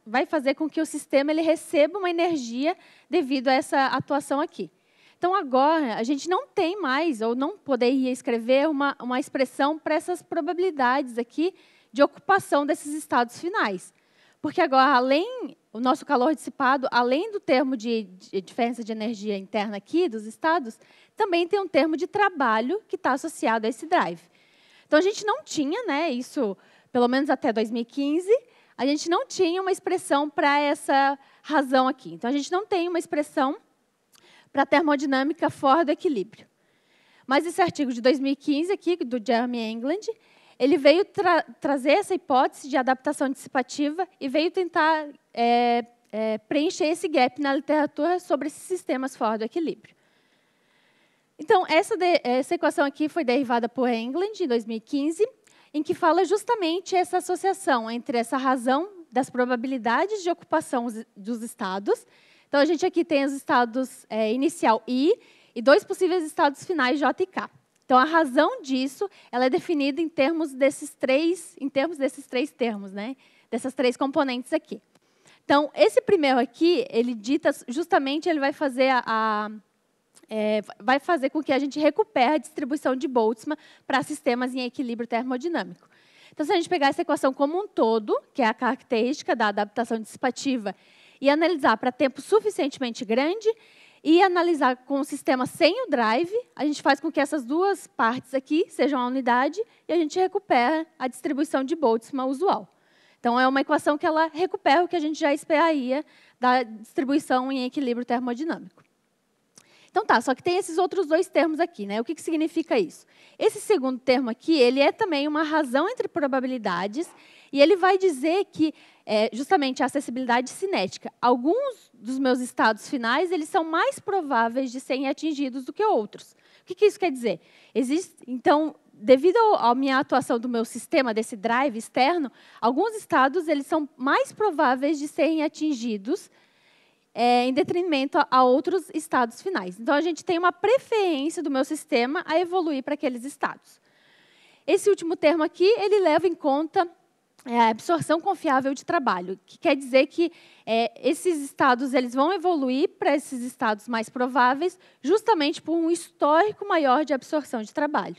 vai fazer com que o sistema ele receba uma energia devido a essa atuação aqui. Então, agora, a gente não tem mais, ou não poderia escrever uma expressão para essas probabilidades aqui de ocupação desses estados finais. Porque agora, o nosso calor dissipado, além do termo de diferença de energia interna aqui dos estados, também tem um termo de trabalho que está associado a esse drive. Então, a gente não tinha, né, isso, pelo menos até 2015, a gente não tinha uma expressão para essa razão aqui. Então, a gente não tem uma expressão para a termodinâmica fora do equilíbrio. Mas esse artigo de 2015, aqui, do Jeremy England, ele veio trazer essa hipótese de adaptação dissipativa e veio tentar preencher esse gap na literatura sobre esses sistemas fora do equilíbrio. Então, essa equação aqui foi derivada por England, em 2015, em que fala justamente essa associação entre essa razão das probabilidades de ocupação dos estados. Então, a gente aqui tem os estados inicial I e 2 possíveis estados finais J e K. Então, a razão disso ela é definida em termos desses três termos, né? Dessas 3 componentes aqui. Então, esse primeiro aqui, ele dita justamente, ele vai fazer vai fazer com que a gente recupere a distribuição de Boltzmann para sistemas em equilíbrio termodinâmico. Então, se a gente pegar essa equação como um todo, que é a característica da adaptação dissipativa, e analisar para tempo suficientemente grande, e analisar com o sistema sem o drive, a gente faz com que essas 2 partes aqui sejam a unidade, e a gente recupera a distribuição de Boltzmann usual. Então, é uma equação que ela recupera o que a gente já esperaria da distribuição em equilíbrio termodinâmico. Então, tá, só que tem esses outros 2 termos aqui, né? O que significa isso? Esse segundo termo aqui, ele é também uma razão entre probabilidades, e ele vai dizer que, justamente, a acessibilidade cinética. Alguns dos meus estados finais, eles são mais prováveis de serem atingidos do que outros. O que isso quer dizer? Então, devido à minha atuação do meu sistema, desse drive externo, alguns estados eles são mais prováveis de serem atingidos em detrimento a outros estados finais. Então, a gente tem uma preferência do meu sistema a evoluir para aqueles estados. Esse último termo aqui, ele leva em conta a absorção confiável de trabalho, que quer dizer que esses estados eles vão evoluir para esses estados mais prováveis, justamente por um histórico maior de absorção de trabalho.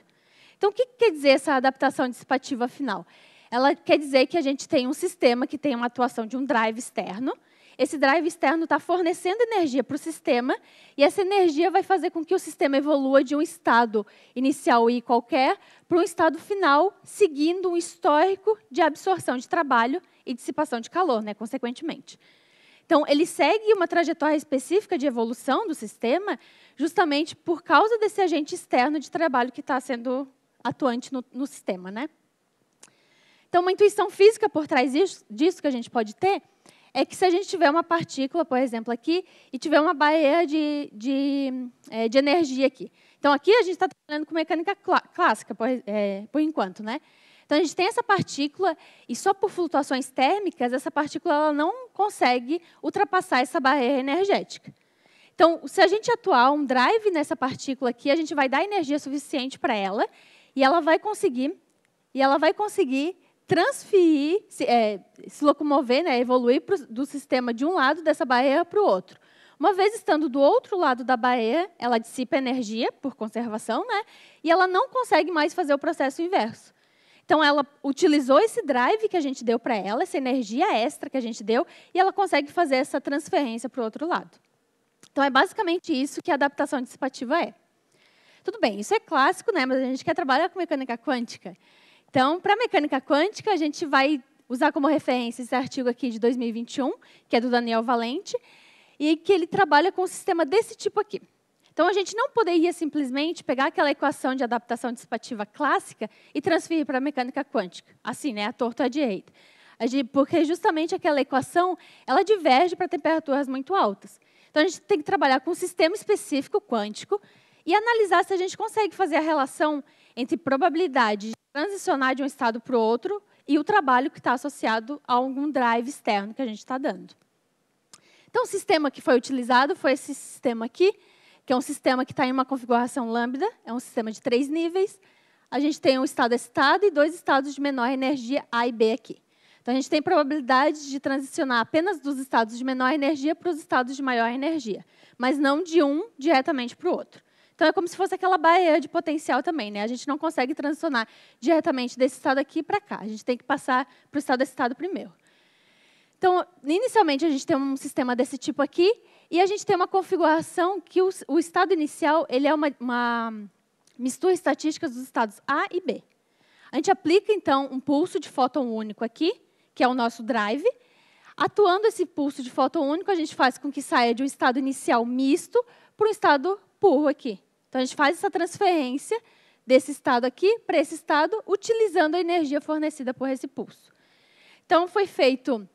Então, o que quer dizer essa adaptação dissipativa final? Ela quer dizer que a gente tem um sistema que tem uma atuação de um drive externo. Esse drive externo está fornecendo energia para o sistema, e essa energia vai fazer com que o sistema evolua de um estado inicial I qualquer para um estado final, seguindo um histórico de absorção de trabalho e dissipação de calor, né, consequentemente. Então, ele segue uma trajetória específica de evolução do sistema, justamente por causa desse agente externo de trabalho que está sendo atuante no sistema, né? Então, uma intuição física por trás disso que a gente pode ter é que se a gente tiver uma partícula, por exemplo, aqui, e tiver uma barreira de energia aqui. Então, aqui a gente está trabalhando com mecânica clássica, por enquanto, né? Então, a gente tem essa partícula, e só por flutuações térmicas, essa partícula ela não consegue ultrapassar essa barreira energética. Então, se a gente atuar um drive nessa partícula aqui, a gente vai dar energia suficiente para ela, e ela vai conseguir transferir, se locomover, né, evoluir do sistema de um lado dessa barreira para o outro. Uma vez estando do outro lado da barreira, ela dissipa energia por conservação, né, e ela não consegue mais fazer o processo inverso. Então, ela utilizou esse drive que a gente deu para ela, essa energia extra que a gente deu, e ela consegue fazer essa transferência para o outro lado. Então, é basicamente isso que a adaptação dissipativa é. Tudo bem, isso é clássico, né? Mas a gente quer trabalhar com mecânica quântica. Então, para a mecânica quântica, a gente vai usar como referência esse artigo aqui de 2021, que é do Daniel Valente, e que ele trabalha com um sistema desse tipo aqui. Então, a gente não poderia simplesmente pegar aquela equação de adaptação dissipativa clássica e transferir para a mecânica quântica. Assim, né? A torta à direita. Porque justamente aquela equação, ela diverge para temperaturas muito altas. Então, a gente tem que trabalhar com um sistema específico quântico e analisar se a gente consegue fazer a relação entre probabilidade de transicionar de um estado para o outro e o trabalho que está associado a algum drive externo que a gente está dando. Então, o sistema que foi utilizado foi esse sistema aqui, que é um sistema que está em uma configuração lambda, é um sistema de 3 níveis. A gente tem um estado excitado e 2 estados de menor energia, A e B aqui. Então, a gente tem probabilidade de transicionar apenas dos estados de menor energia para os estados de maior energia, mas não de um diretamente para o outro. Então, é como se fosse aquela barreira de potencial também, né? A gente não consegue transicionar diretamente desse estado aqui para cá. A gente tem que passar para o estado excitado primeiro. Então, inicialmente, a gente tem um sistema desse tipo aqui, e a gente tem uma configuração que o estado inicial ele é uma mistura estatística dos estados A e B. A gente aplica, então, um pulso de fóton único aqui, que é o nosso drive. Atuando esse pulso de fóton único, a gente faz com que saia de um estado inicial misto para um estado puro aqui. Então, a gente faz essa transferência desse estado aqui para esse estado, utilizando a energia fornecida por esse pulso. Então, foi feito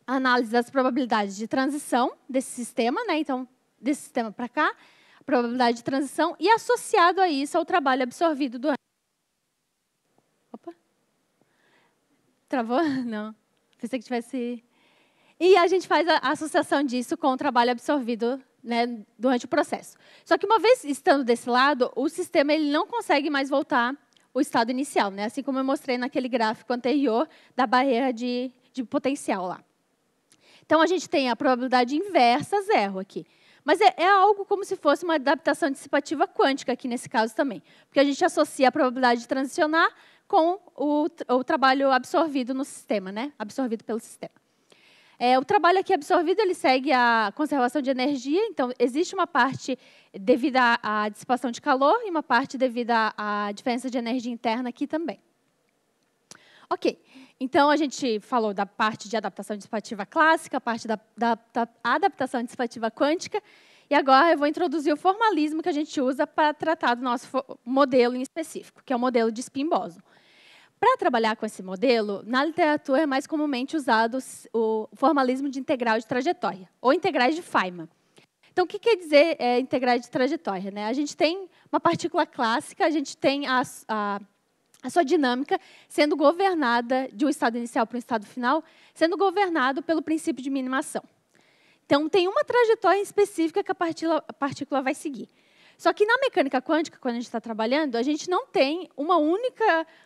a análise das probabilidades de transição desse sistema, né? Então, desse sistema para cá, a probabilidade de transição, e associado a isso ao trabalho absorvido durante... Opa! Travou? Não. Pensei que tivesse... E a gente faz a associação disso com o trabalho absorvido, né, durante o processo. Só que, uma vez estando desse lado, o sistema ele não consegue mais voltar ao estado inicial, né? Assim como eu mostrei naquele gráfico anterior da barreira de potencial lá. Então, a gente tem a probabilidade inversa, 0 aqui. Mas é algo como se fosse uma adaptação dissipativa quântica aqui nesse caso também. Porque a gente associa a probabilidade de transicionar com o trabalho absorvido no sistema, né? Absorvido pelo sistema. O trabalho aqui absorvido ele segue a conservação de energia. Então, existe uma parte devido à dissipação de calor e uma parte devido à diferença de energia interna aqui também. Ok. Então, a gente falou da parte de adaptação dissipativa clássica, a parte da adaptação dissipativa quântica, e agora eu vou introduzir o formalismo que a gente usa para tratar do nosso modelo em específico, que é o modelo de spin-boson. Para trabalhar com esse modelo, na literatura é mais comumente usado o formalismo de integral de trajetória, ou integrais de Feynman. Então, o que quer dizer integrais de trajetória, né? A gente tem uma partícula clássica, a gente tem a sua dinâmica sendo governada de um estado inicial para um estado final, sendo governado pelo princípio de minimação. Então, tem uma trajetória específica que a partícula vai seguir. Só que na mecânica quântica, quando a gente está trabalhando, a gente não tem um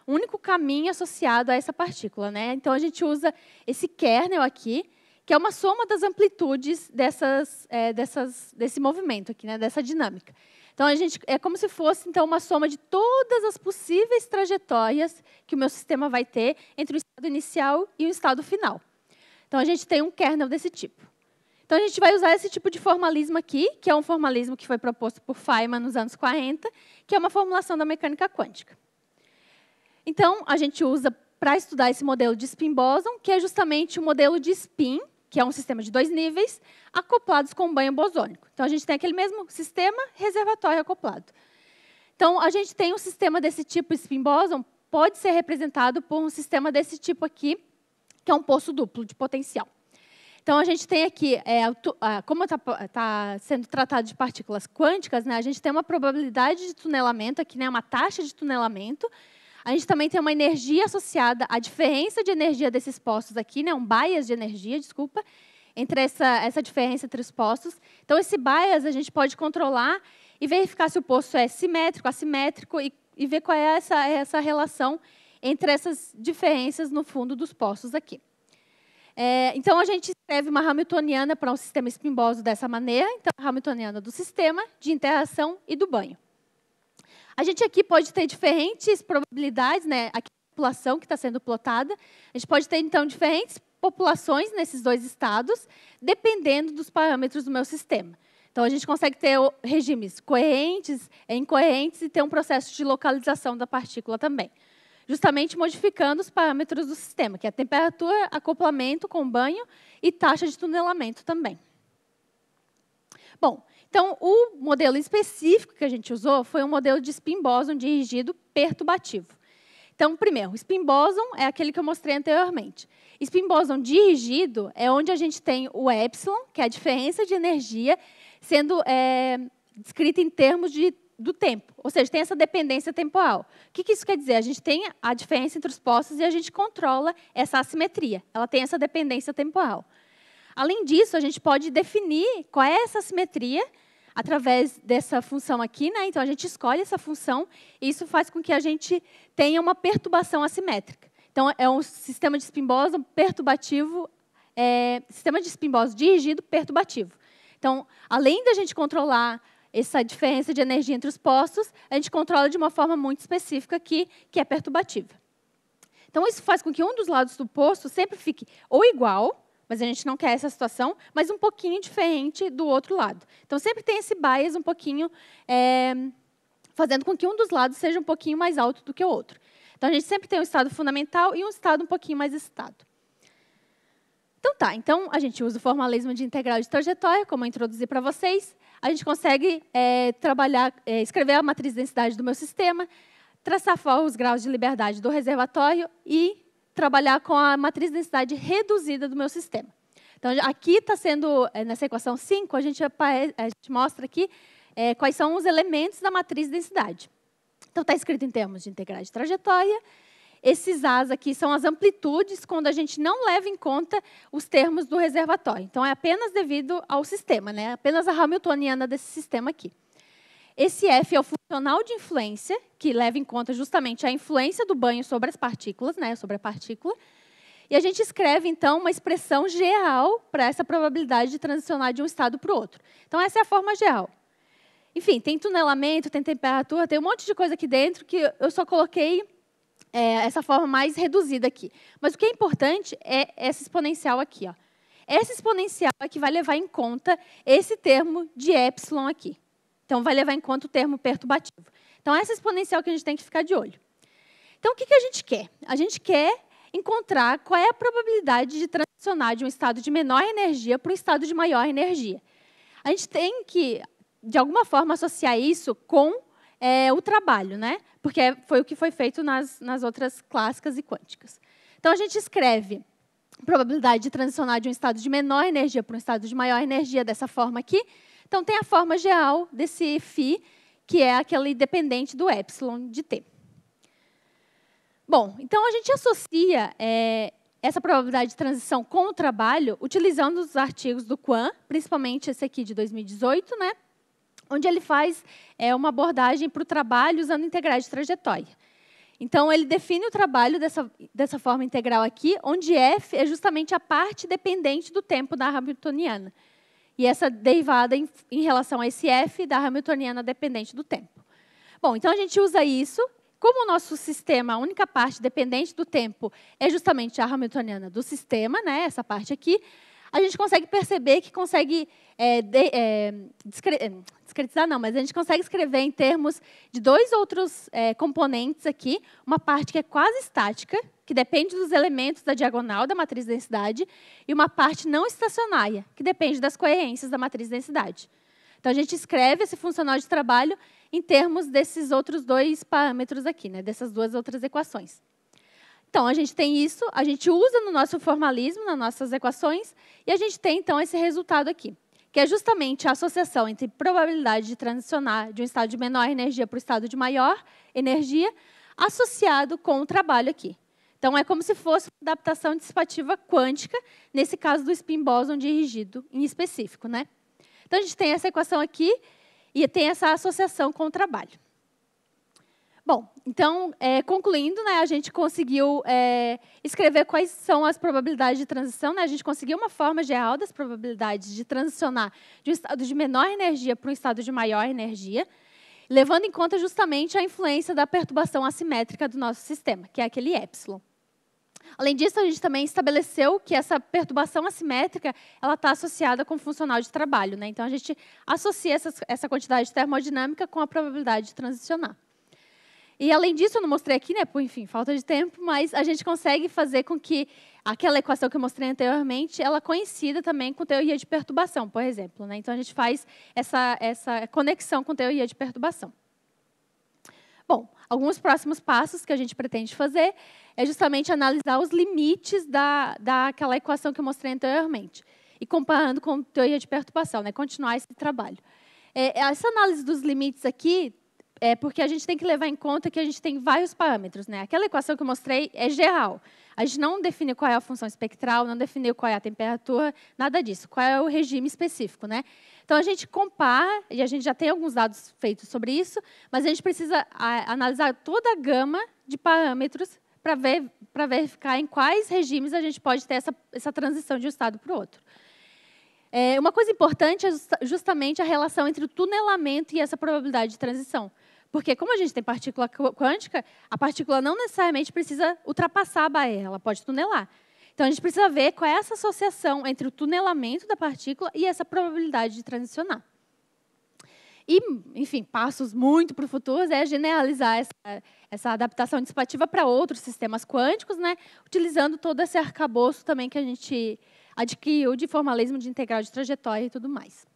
único caminho associado a essa partícula, né? Então, a gente usa esse kernel aqui, que é uma soma das amplitudes desse movimento aqui, né? Dessa dinâmica. Então, é como se fosse então, uma soma de todas as possíveis trajetórias que o meu sistema vai ter entre o estado inicial e o estado final. Então, a gente tem um kernel desse tipo. Então, a gente vai usar esse tipo de formalismo aqui, que é um formalismo que foi proposto por Feynman nos anos 40, que é uma formulação da mecânica quântica. Então, a gente usa para estudar esse modelo de spin-boson, que é justamente o modelo de spin, que é um sistema de 2 níveis, acoplados com um banho bosônico. Então, a gente tem aquele mesmo sistema reservatório acoplado. Então, a gente tem um sistema desse tipo spin-boson, pode ser representado por um sistema desse tipo aqui, que é um poço duplo de potencial. Então, a gente tem aqui, como está sendo tratado de partículas quânticas, né, a gente tem uma probabilidade de tunelamento aqui, né, uma taxa de tunelamento. A gente também tem uma energia associada à diferença de energia desses poços aqui, né, um bias de energia, desculpa, entre essa diferença entre os poços. Então, esse bias a gente pode controlar e verificar se o poço é simétrico, assimétrico, e ver qual é essa relação entre essas diferenças no fundo dos poços aqui. Então, a gente escreve uma hamiltoniana para um sistema spin-boson dessa maneira. Então, a hamiltoniana do sistema, de interação e do banho. A gente aqui pode ter diferentes probabilidades, né? Aqui a população que está sendo plotada. A gente pode ter, então, diferentes populações nesses 2 estados, dependendo dos parâmetros do meu sistema. Então, Então, a gente consegue ter regimes coerentes, incoerentes e ter um processo de localização da partícula também. Justamente modificando os parâmetros do sistema, que é a temperatura, acoplamento com banho e taxa de tunelamento também. Bom, então, o modelo específico que a gente usou foi um modelo de spin boson dirigido perturbativo. Então, primeiro, o spin boson é aquele que eu mostrei anteriormente. Spin boson dirigido é onde a gente tem o epsilon, que é a diferença de energia, sendo descrita em termos do tempo. Ou seja, tem essa dependência temporal. O que isso quer dizer? A gente tem a diferença entre os postos e a gente controla essa assimetria. Ela tem essa dependência temporal. Além disso, a gente pode definir qual é essa assimetria através dessa função aqui, né? Então, a gente escolhe essa função e isso faz com que a gente tenha uma perturbação assimétrica. Então, é um sistema de spin boson perturbativo, sistema de spin boson dirigido perturbativo. Então, além da gente controlar essa diferença de energia entre os postos, a gente controla de uma forma muito específica aqui, que é perturbativa. Então, isso faz com que um dos lados do posto sempre fique ou igual, mas a gente não quer essa situação, mas um pouquinho diferente do outro lado. Então, sempre tem esse bias um pouquinho, fazendo com que um dos lados seja um pouquinho mais alto do que o outro. Então, a gente sempre tem um estado fundamental e um estado um pouquinho mais excitado. Então, tá. Então, a gente usa o formalismo de integral de trajetória, como eu introduzi para vocês. A gente consegue escrever a matriz de densidade do meu sistema, traçar fora os graus de liberdade do reservatório e trabalhar com a matriz de densidade reduzida do meu sistema. Então, aqui está sendo, nessa equação 5, a gente mostra aqui quais são os elementos da matriz de densidade. Então, está escrito em termos de integral de trajetória. Esses As aqui são as amplitudes, quando a gente não leva em conta os termos do reservatório. Então, é apenas devido ao sistema, né? Apenas a hamiltoniana desse sistema aqui. Esse F é o funcional de influência, que leva em conta justamente a influência do banho sobre as partículas, né? Sobre a partícula. E a gente escreve, então, uma expressão geral para essa probabilidade de transicionar de um estado para o outro. Então, essa é a forma geral. Enfim, tem tunelamento, tem temperatura, tem um monte de coisa aqui dentro que eu só coloquei essa forma mais reduzida aqui. Mas o que é importante é essa exponencial aqui. Ó. Essa exponencial é que vai levar em conta esse termo de epsilon aqui. Então, vai levar em conta o termo perturbativo. Então, essa exponencial que a gente tem que ficar de olho. Então, o que a gente quer? A gente quer encontrar qual é a probabilidade de transicionar de um estado de menor energia para um estado de maior energia. A gente tem que, de alguma forma, associar isso com o trabalho, né? Porque foi o que foi feito nas outras clássicas e quânticas. Então, a gente escreve probabilidade de transicionar de um estado de menor energia para um estado de maior energia dessa forma aqui. Então, tem a forma geral desse φ, que é aquele dependente do epsilon de t. Bom, então, a gente associa essa probabilidade de transição com o trabalho utilizando os artigos do Quan, principalmente esse aqui de 2018, né? Onde ele faz uma abordagem para o trabalho usando integrais de trajetória. Então, ele define o trabalho dessa forma integral aqui, onde F é justamente a parte dependente do tempo da hamiltoniana. E essa derivada em relação a esse F da hamiltoniana dependente do tempo. Bom, então a gente usa isso. Como o nosso sistema, a única parte dependente do tempo é justamente a hamiltoniana do sistema, né, essa parte aqui, a gente consegue perceber que consegue discretizar, não, mas a gente consegue escrever em termos de dois outros componentes aqui, uma parte que é quase estática, que depende dos elementos da diagonal da matriz de densidade, e uma parte não estacionária, que depende das coerências da matriz de densidade. Então, a gente escreve esse funcional de trabalho em termos desses outros dois parâmetros aqui, né, dessas duas outras equações. Então, a gente tem isso, a gente usa no nosso formalismo, nas nossas equações, e a gente tem, então, esse resultado aqui, que é justamente a associação entre probabilidade de transicionar de um estado de menor energia para o estado de maior energia, associado com o trabalho aqui. Então, é como se fosse uma adaptação dissipativa quântica, nesse caso do spin boson dirigido em específico, né? Então, a gente tem essa equação aqui e tem essa associação com o trabalho. Bom, então, concluindo, né, a gente conseguiu escrever quais são as probabilidades de transição. Né? A gente conseguiu uma forma geral das probabilidades de transicionar de um estado de menor energia para um estado de maior energia, levando em conta justamente a influência da perturbação assimétrica do nosso sistema, que é aquele epsilon. Além disso, a gente também estabeleceu que essa perturbação assimétrica ela está associada com o funcional de trabalho, né? Então, a gente associa essa quantidade termodinâmica com a probabilidade de transicionar. E, além disso, eu não mostrei aqui, né, por, enfim, falta de tempo, mas a gente consegue fazer com que aquela equação que eu mostrei anteriormente, ela coincida também com teoria de perturbação, por exemplo, né? Então, a gente faz essa conexão com teoria de perturbação. Bom, alguns próximos passos que a gente pretende fazer é justamente analisar os limites daquela equação que eu mostrei anteriormente, e comparando com teoria de perturbação, né, continuar esse trabalho. Essa análise dos limites aqui é porque a gente tem que levar em conta que a gente tem vários parâmetros, né? Aquela equação que eu mostrei é geral. A gente não define qual é a função espectral, não definiu qual é a temperatura, nada disso. Qual é o regime específico, né? Então, a gente compara, e a gente já tem alguns dados feitos sobre isso, mas a gente precisa analisar toda a gama de parâmetros para verificar em quais regimes a gente pode ter essa transição de um estado para o outro. Uma coisa importante é justamente a relação entre o tunelamento e essa probabilidade de transição. Porque, como a gente tem partícula quântica, a partícula não necessariamente precisa ultrapassar a barreira, ela pode tunelar. Então, a gente precisa ver qual é essa associação entre o tunelamento da partícula e essa probabilidade de transicionar. E, enfim, passos muito para o futuro é generalizar essa adaptação dissipativa para outros sistemas quânticos, né, utilizando todo esse arcabouço também que a gente adquiriu de formalismo de integral de trajetória e tudo mais.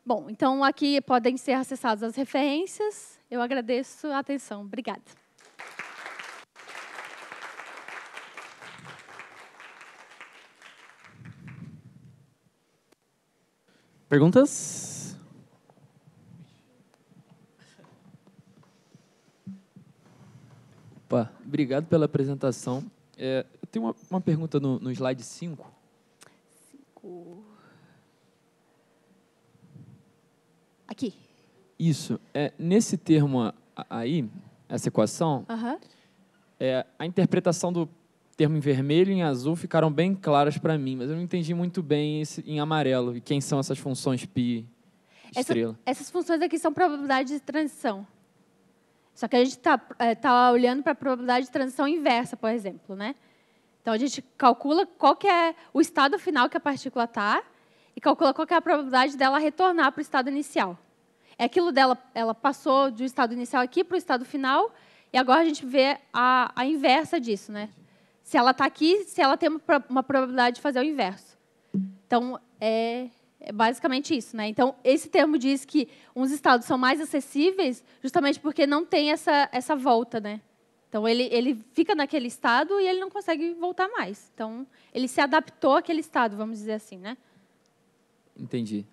Bom, então, aqui podem ser acessadas as referências. Eu agradeço a atenção. Obrigada. Perguntas? Opa, obrigado pela apresentação. Eu tenho uma pergunta no slide 5. Aqui. Isso. Nesse termo aí, essa equação, a interpretação do termo em vermelho e em azul ficaram bem claras para mim, mas eu não entendi muito bem esse em amarelo. E quem são essas funções π estrela? Essas funções aqui são probabilidades de transição. Só que a gente tá olhando para a probabilidade de transição inversa, por exemplo, né? Então, a gente calcula qual que é o estado final que a partícula está e calcula qual que é a probabilidade dela retornar para o estado inicial. Aquilo dela, ela passou do estado inicial aqui para o estado final, e agora a gente vê a inversa disso, né? Se ela está aqui, se ela tem uma probabilidade de fazer o inverso. Então, é basicamente isso, né? Então, esse termo diz que uns estados são mais acessíveis justamente porque não tem essa volta, né? Então, ele fica naquele estado e ele não consegue voltar mais. Então, ele se adaptou àquele estado, vamos dizer assim, né? Entendi.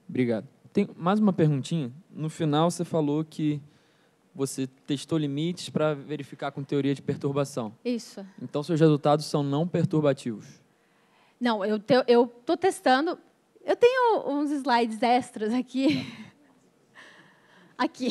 Obrigado. Tem mais uma perguntinha. No final, você falou que você testou limites para verificar com teoria de perturbação. Isso. Então, seus resultados são não perturbativos. Não, eu estou testando. Eu tenho uns slides extras aqui. Aqui.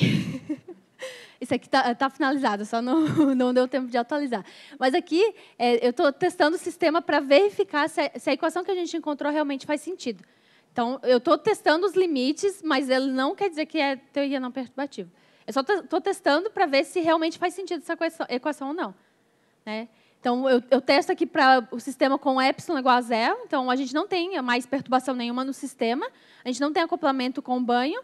Isso aqui está finalizado, só não deu tempo de atualizar. Mas aqui, eu estou testando o sistema para verificar se a equação que a gente encontrou realmente faz sentido. Então, eu estou testando os limites, mas ele não quer dizer que é teoria não perturbativa. Eu só estou testando para ver se realmente faz sentido essa equação ou não, né? Então, eu testo aqui para o sistema com epsilon igual a 0. Então, a gente não tem mais perturbação nenhuma no sistema. A gente não tem acoplamento com banho.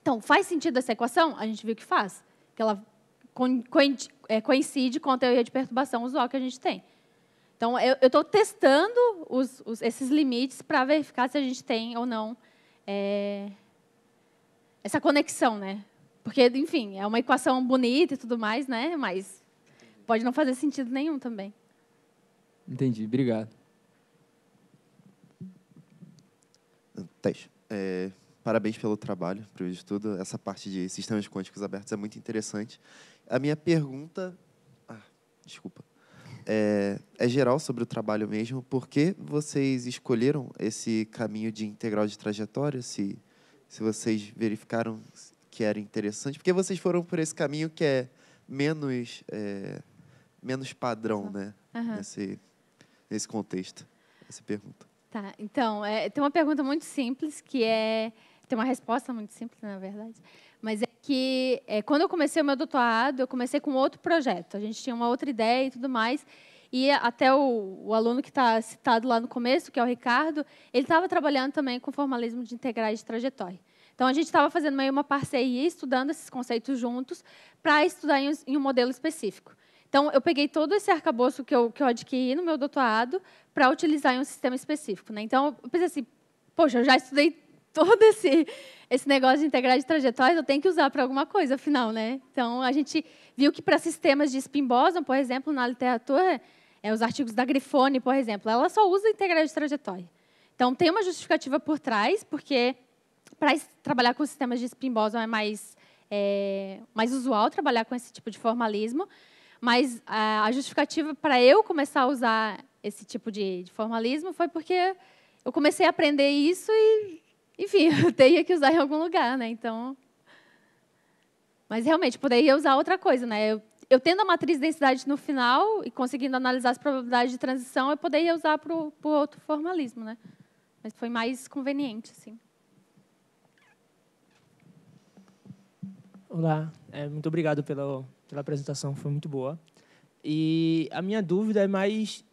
Então, faz sentido essa equação? A gente viu que faz. Que ela coincide com a teoria de perturbação usual que a gente tem. Então, eu estou testando esses limites para verificar se a gente tem ou não essa conexão, né? Porque, enfim, é uma equação bonita e tudo mais, né? Mas pode não fazer sentido nenhum também. Entendi. Obrigado. Teix, parabéns pelo trabalho, pelo estudo. Essa parte de sistemas quânticos abertos é muito interessante. A minha pergunta... desculpa. É geral sobre o trabalho mesmo. Por que vocês escolheram esse caminho de integral de trajetória? Se vocês verificaram que era interessante. Porque vocês foram por esse caminho que é menos padrão, né? Nesse contexto. Essa pergunta. Tá, então, tem uma pergunta muito simples, que tem uma resposta muito simples, na verdade, mas é que quando eu comecei o meu doutorado, eu comecei com outro projeto. A gente tinha uma outra ideia e tudo mais, E até o aluno que está citado lá no começo, que é o Ricardo, ele estava trabalhando também com formalismo de integrais de trajetória. Então, a gente estava fazendo meio uma parceria, estudando esses conceitos juntos, para estudar em um modelo específico. Então, eu peguei todo esse arcabouço que eu adquiri no meu doutorado para utilizar em um sistema específico, né? Então, eu pensei assim, poxa, eu já estudei todo esse negócio de integrais de trajetórias, eu tenho que usar para alguma coisa, afinal, né? Então, a gente viu que para sistemas de spin-Boson, por exemplo, na literatura, os artigos da Grifone, por exemplo, ela só usa integrais de trajetória. Então, tem uma justificativa por trás, porque para trabalhar com sistemas de spin-Boson é mais usual trabalhar com esse tipo de formalismo, mas a justificativa para eu começar a usar esse tipo de formalismo foi porque eu comecei a aprender isso e, enfim, eu teria que usar em algum lugar, né? Então, mas realmente poderia usar outra coisa, né? Eu tendo a matriz de densidade no final e conseguindo analisar as probabilidades de transição, eu poderia usar para o outro formalismo, né? Mas foi mais conveniente, assim. Olá, muito obrigado pela apresentação, foi muito boa. E a minha dúvida é mais,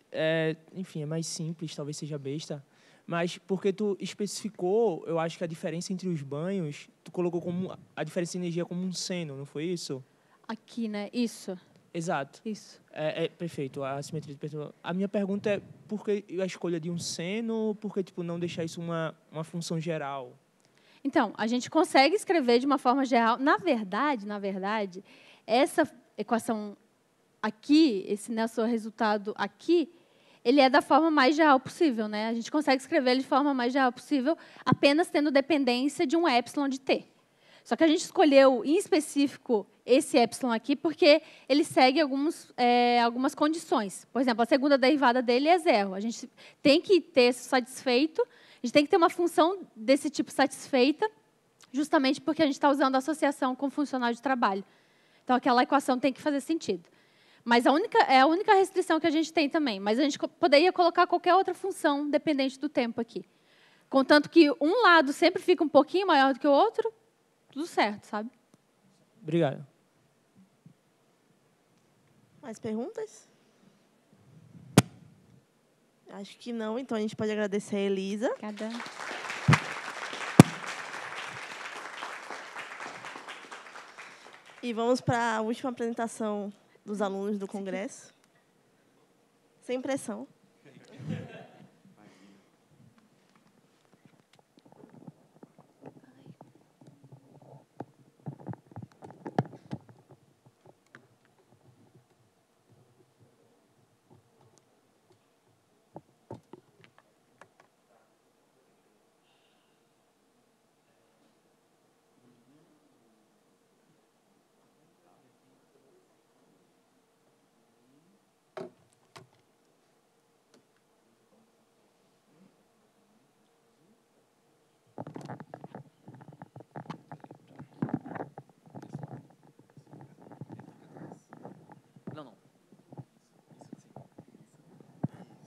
enfim, é mais simples, talvez seja besta, mas porque tu especificou, eu acho que a diferença entre os banhos, tu colocou como a diferença de energia como um seno, não foi isso? Aqui, né? Isso. Exato. Isso. Perfeito, a simetria de perturbação. A minha pergunta é por que a escolha de um seno, por que tipo, não deixar isso uma função geral? Então, a gente consegue escrever de uma forma geral. Na verdade, essa equação aqui, esse nosso resultado aqui, ele é da forma mais geral possível, né? A gente consegue escrever ele de forma mais geral possível, apenas tendo dependência de um epsilon de t. Só que a gente escolheu, em específico, esse epsilon aqui, porque ele segue algumas condições. Por exemplo, a segunda derivada dele é zero. A gente tem que ter isso satisfeito. A gente tem que ter uma função desse tipo satisfeita, justamente porque a gente está usando a associação com funcional de trabalho. Então, aquela equação tem que fazer sentido. Mas é a única restrição que a gente tem também. Mas a gente poderia colocar qualquer outra função, dependente do tempo aqui. Contanto que um lado sempre fica um pouquinho maior do que o outro, tudo certo, sabe? Obrigado. Mais perguntas? Acho que não, então a gente pode agradecer a Elisa. Obrigada. E vamos para a última apresentação dos alunos do congresso. Sem pressão.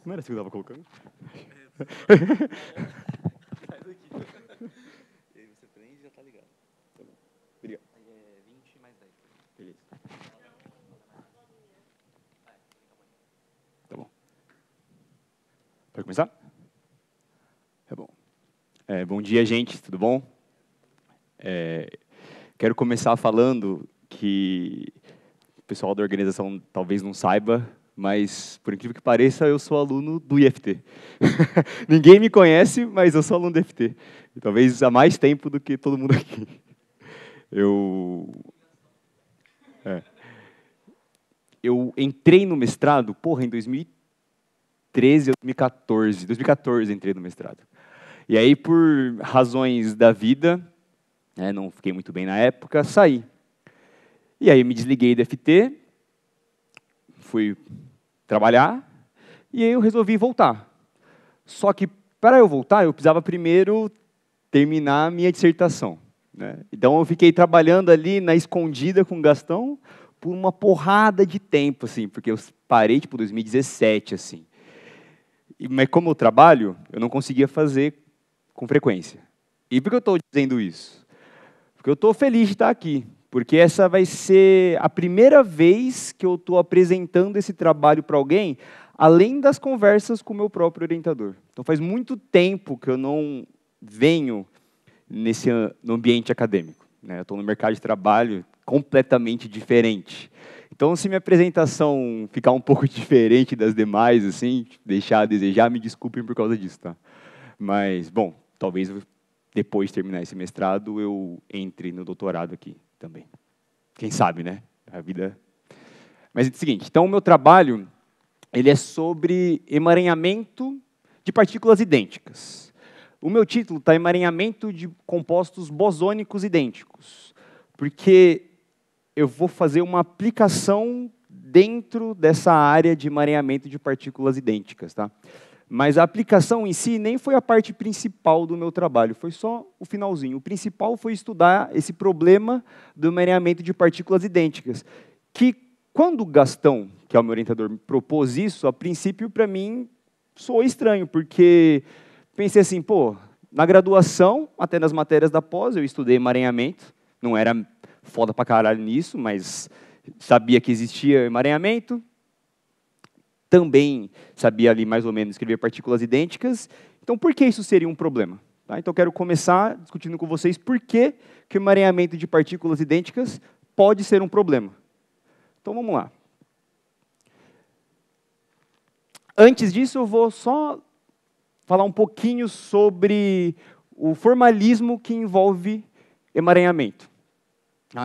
Não era assim que eu estava colocando? Faz aqui. E aí você prende e já tá ligado. Tá bom. Obrigado. Aí é 20 mais 10. Beleza. Tá bom. Pode começar? Tá bom. Bom dia, gente. Tudo bom? Quero começar falando que o pessoal da organização talvez não saiba, mas, por incrível que pareça, eu sou aluno do IFT. Ninguém me conhece, mas eu sou aluno do IFT. E talvez há mais tempo do que todo mundo aqui. Eu entrei no mestrado, em 2013 ou 2014. 2014 entrei no mestrado. E aí, por razões da vida, não fiquei muito bem na época, saí. E aí me desliguei do IFT, fui trabalhar, e aí eu resolvi voltar. Só que, para eu voltar, eu precisava primeiro terminar a minha dissertação, né? Então, eu fiquei trabalhando ali na escondida com o Gastão por uma porrada de tempo, assim, porque eu parei, 2017, assim. Mas como eu trabalho, eu não conseguia fazer com frequência. E por que eu estou dizendo isso? Porque eu estou feliz de estar aqui. porque essa vai ser a primeira vez que eu estou apresentando esse trabalho para alguém, além das conversas com o meu próprio orientador. Então, faz muito tempo que eu não venho no ambiente acadêmico, né? Eu estou no mercado de trabalho completamente diferente. Então, se minha apresentação ficar um pouco diferente das demais, assim, deixar a desejar, me desculpem por causa disso, tá? Mas, bom, talvez depois de terminar esse mestrado, eu entre no doutorado aqui também. Quem sabe, né? A vida... Mas é o seguinte, então o meu trabalho ele é sobre emaranhamento de partículas idênticas. O meu título está emaranhamento de compostos bosônicos idênticos, porque eu vou fazer uma aplicação dentro dessa área de emaranhamento de partículas idênticas, tá? Mas a aplicação em si nem foi a parte principal do meu trabalho, foi só o finalzinho. O principal foi estudar esse problema do emaranhamento de partículas idênticas, que quando o Gastão, que é o meu orientador, me propôs isso, a princípio, para mim, soou estranho, porque pensei assim, pô, na graduação, até nas matérias da pós, eu estudei emaranhamento, não era foda pra caralho nisso, mas sabia que existia emaranhamento, também sabia ali mais ou menos escrever partículas idênticas. Então, por que isso seria um problema? Tá? Então, eu quero começar discutindo com vocês por que o emaranhamento de partículas idênticas pode ser um problema. Então, vamos lá. Antes disso, eu vou só falar um pouquinho sobre o formalismo que envolve emaranhamento.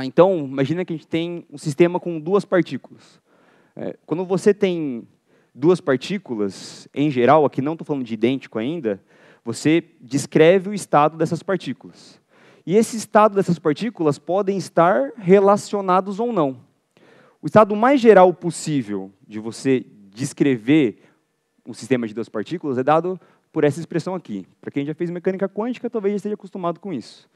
Então, imagina que a gente tem um sistema com duas partículas. Quando você tem duas partículas, em geral, aqui não estou falando de idêntico ainda, você descreve o estado dessas partículas. E esse estado dessas partículas podem estar relacionados ou não. O estado mais geral possível de você descrever um sistema de duas partículas é dado por essa expressão aqui. Para quem já fez mecânica quântica, talvez já esteja acostumado com isso.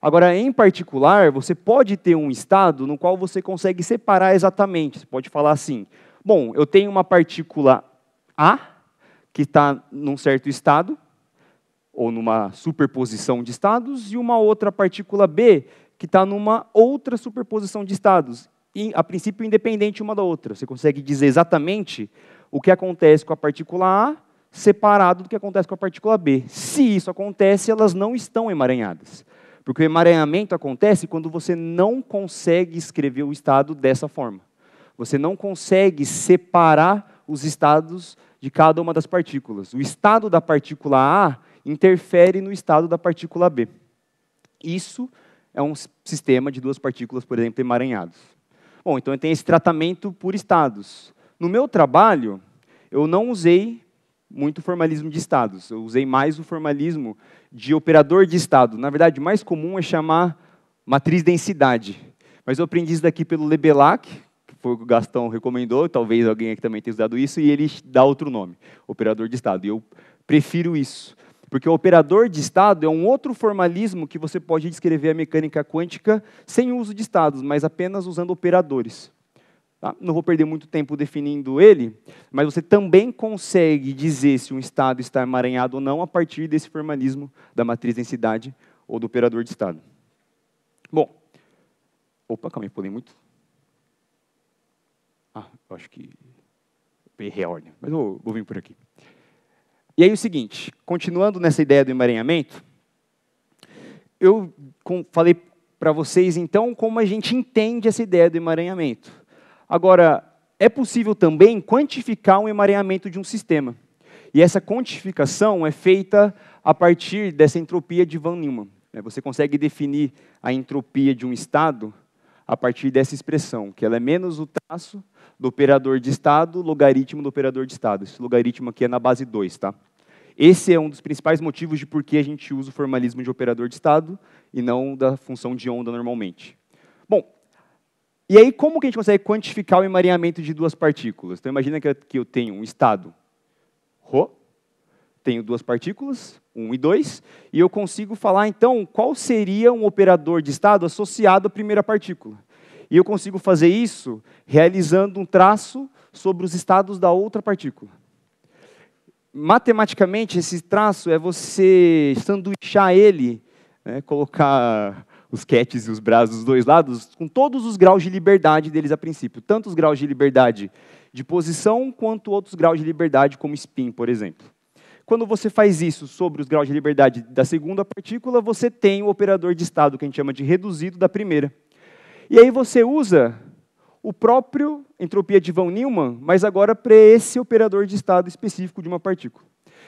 Agora, em particular, você pode ter um estado no qual você consegue separar exatamente. Você pode falar assim, bom, eu tenho uma partícula A, que está num certo estado, ou numa superposição de estados, e uma outra partícula B, que está numa outra superposição de estados, e, a princípio, independente uma da outra. Você consegue dizer exatamente o que acontece com a partícula A, separado do que acontece com a partícula B. Se isso acontece, elas não estão emaranhadas. Porque o emaranhamento acontece quando você não consegue escrever o estado dessa forma. Você não consegue separar os estados de cada uma das partículas. O estado da partícula A interfere no estado da partícula B. Isso é um sistema de duas partículas, por exemplo, emaranhados. Bom, então eu tenho esse tratamento por estados. No meu trabalho, eu não usei muito formalismo de estados. Eu usei mais o formalismo de operador de estado. Na verdade, o mais comum é chamar matriz densidade. Mas eu aprendi isso daqui pelo Lebelac, que foi o que o Gastão recomendou, talvez alguém aqui também tenha usado isso, e ele dá outro nome, operador de estado. E eu prefiro isso, porque o operador de estado é um outro formalismo que você pode descrever a mecânica quântica sem uso de estados, mas apenas usando operadores. Tá? Não vou perder muito tempo definindo ele, mas você também consegue dizer se um estado está emaranhado ou não a partir desse formalismo da matriz densidade ou do operador de estado. Bom, opa, calma aí, pulei muito. Eu acho que errei a ordem, mas vou vir por aqui. E aí o seguinte, continuando nessa ideia do emaranhamento, eu falei para vocês, então, como a gente entende essa ideia do emaranhamento. Agora, é possível também quantificar um emaranhamento de um sistema. E essa quantificação é feita a partir dessa entropia de Van Neumann. Você consegue definir a entropia de um estado a partir dessa expressão, que ela é menos o traço do operador de estado, logaritmo do operador de estado. Esse logaritmo aqui é na base 2, tá? Esse é um dos principais motivos de por que a gente usa o formalismo de operador de estado e não da função de onda normalmente. Bom, e aí como que a gente consegue quantificar o emaranhamento de duas partículas? Então imagina que eu tenho um estado ρ, tenho duas partículas, 1 e 2, e eu consigo falar, então, qual seria um operador de estado associado à primeira partícula. E eu consigo fazer isso realizando um traço sobre os estados da outra partícula. Matematicamente, esse traço é você sanduichar ele, né, colocar os cats e os braços dos dois lados, com todos os graus de liberdade deles a princípio. Tanto os graus de liberdade de posição, quanto outros graus de liberdade, como spin, por exemplo. Quando você faz isso sobre os graus de liberdade da segunda partícula, você tem o operador de estado, que a gente chama de reduzido da primeira. E aí você usa o próprio entropia de von Neumann, mas agora para esse operador de estado específico de uma partícula.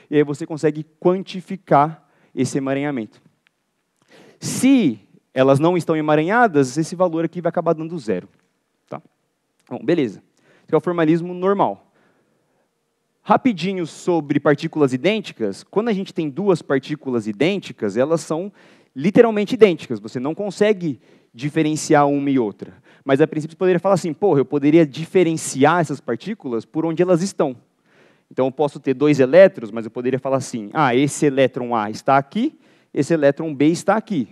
E aí você consegue quantificar esse emaranhamento. Se elas não estão emaranhadas, esse valor aqui vai acabar dando zero. Tá? Bom, beleza. Esse é o formalismo normal. Rapidinho sobre partículas idênticas. Quando a gente tem duas partículas idênticas, elas são literalmente idênticas. Você não consegue diferenciar uma e outra. Mas, a princípio, você poderia falar assim, porra, eu poderia diferenciar essas partículas por onde elas estão. Então, eu posso ter dois elétrons, mas eu poderia falar assim, esse elétron A está aqui, esse elétron B está aqui.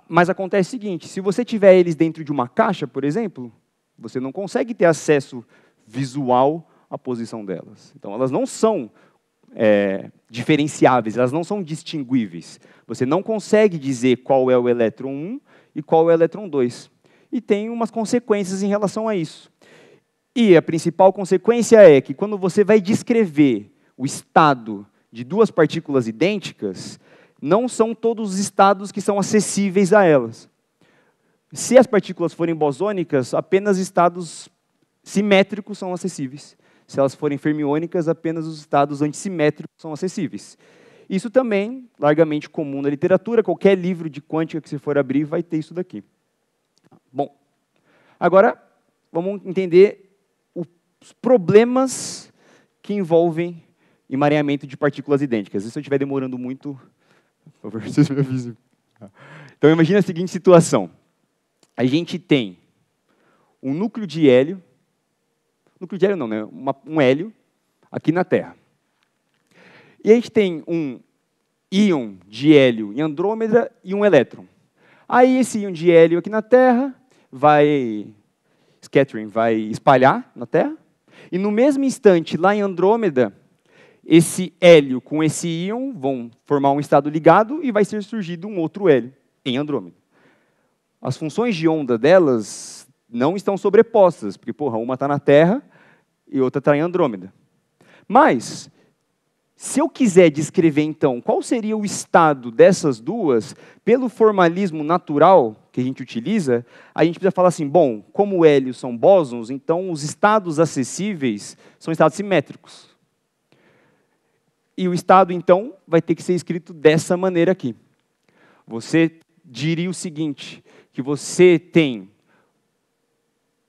Mas acontece o seguinte, se você tiver eles dentro de uma caixa, por exemplo, você não consegue ter acesso visual à posição delas. Então, elas não são diferenciáveis, elas não são distinguíveis. Você não consegue dizer qual é o elétron 1 e qual é o elétron 2. E tem umas consequências em relação a isso. E a principal consequência é que, quando você vai descrever o estado de duas partículas idênticas, não são todos os estados que são acessíveis a elas. Se as partículas forem bosônicas, apenas estados simétricos são acessíveis. Se elas forem fermiônicas, apenas os estados antissimétricos são acessíveis. Isso também, largamente comum na literatura, qualquer livro de quântica que você for abrir vai ter isso daqui. Bom, agora vamos entender os problemas que envolvem emaranhamento de partículas idênticas. E se eu estiver demorando muito, por favor, vocês me avisem. Então, imagine a seguinte situação. A gente tem um núcleo de hélio, não, né? Um hélio aqui na Terra. E a gente tem um íon de hélio em Andrômeda e um elétron. Aí esse íon de hélio aqui na Terra vai espalhar na Terra, e no mesmo instante, lá em Andrômeda, esse hélio com esse íon vão formar um estado ligado e vai ser surgido um outro hélio em Andrômeda. As funções de onda delas não estão sobrepostas, porque, uma está na Terra e outra está em Andrômeda. Mas, se eu quiser descrever, então, qual seria o estado dessas duas, pelo formalismo natural que a gente utiliza, a gente precisa falar assim, bom, como hélios são bósons, então os estados acessíveis são estados simétricos. E o estado, então, vai ter que ser escrito dessa maneira aqui. Você diria o seguinte, que você tem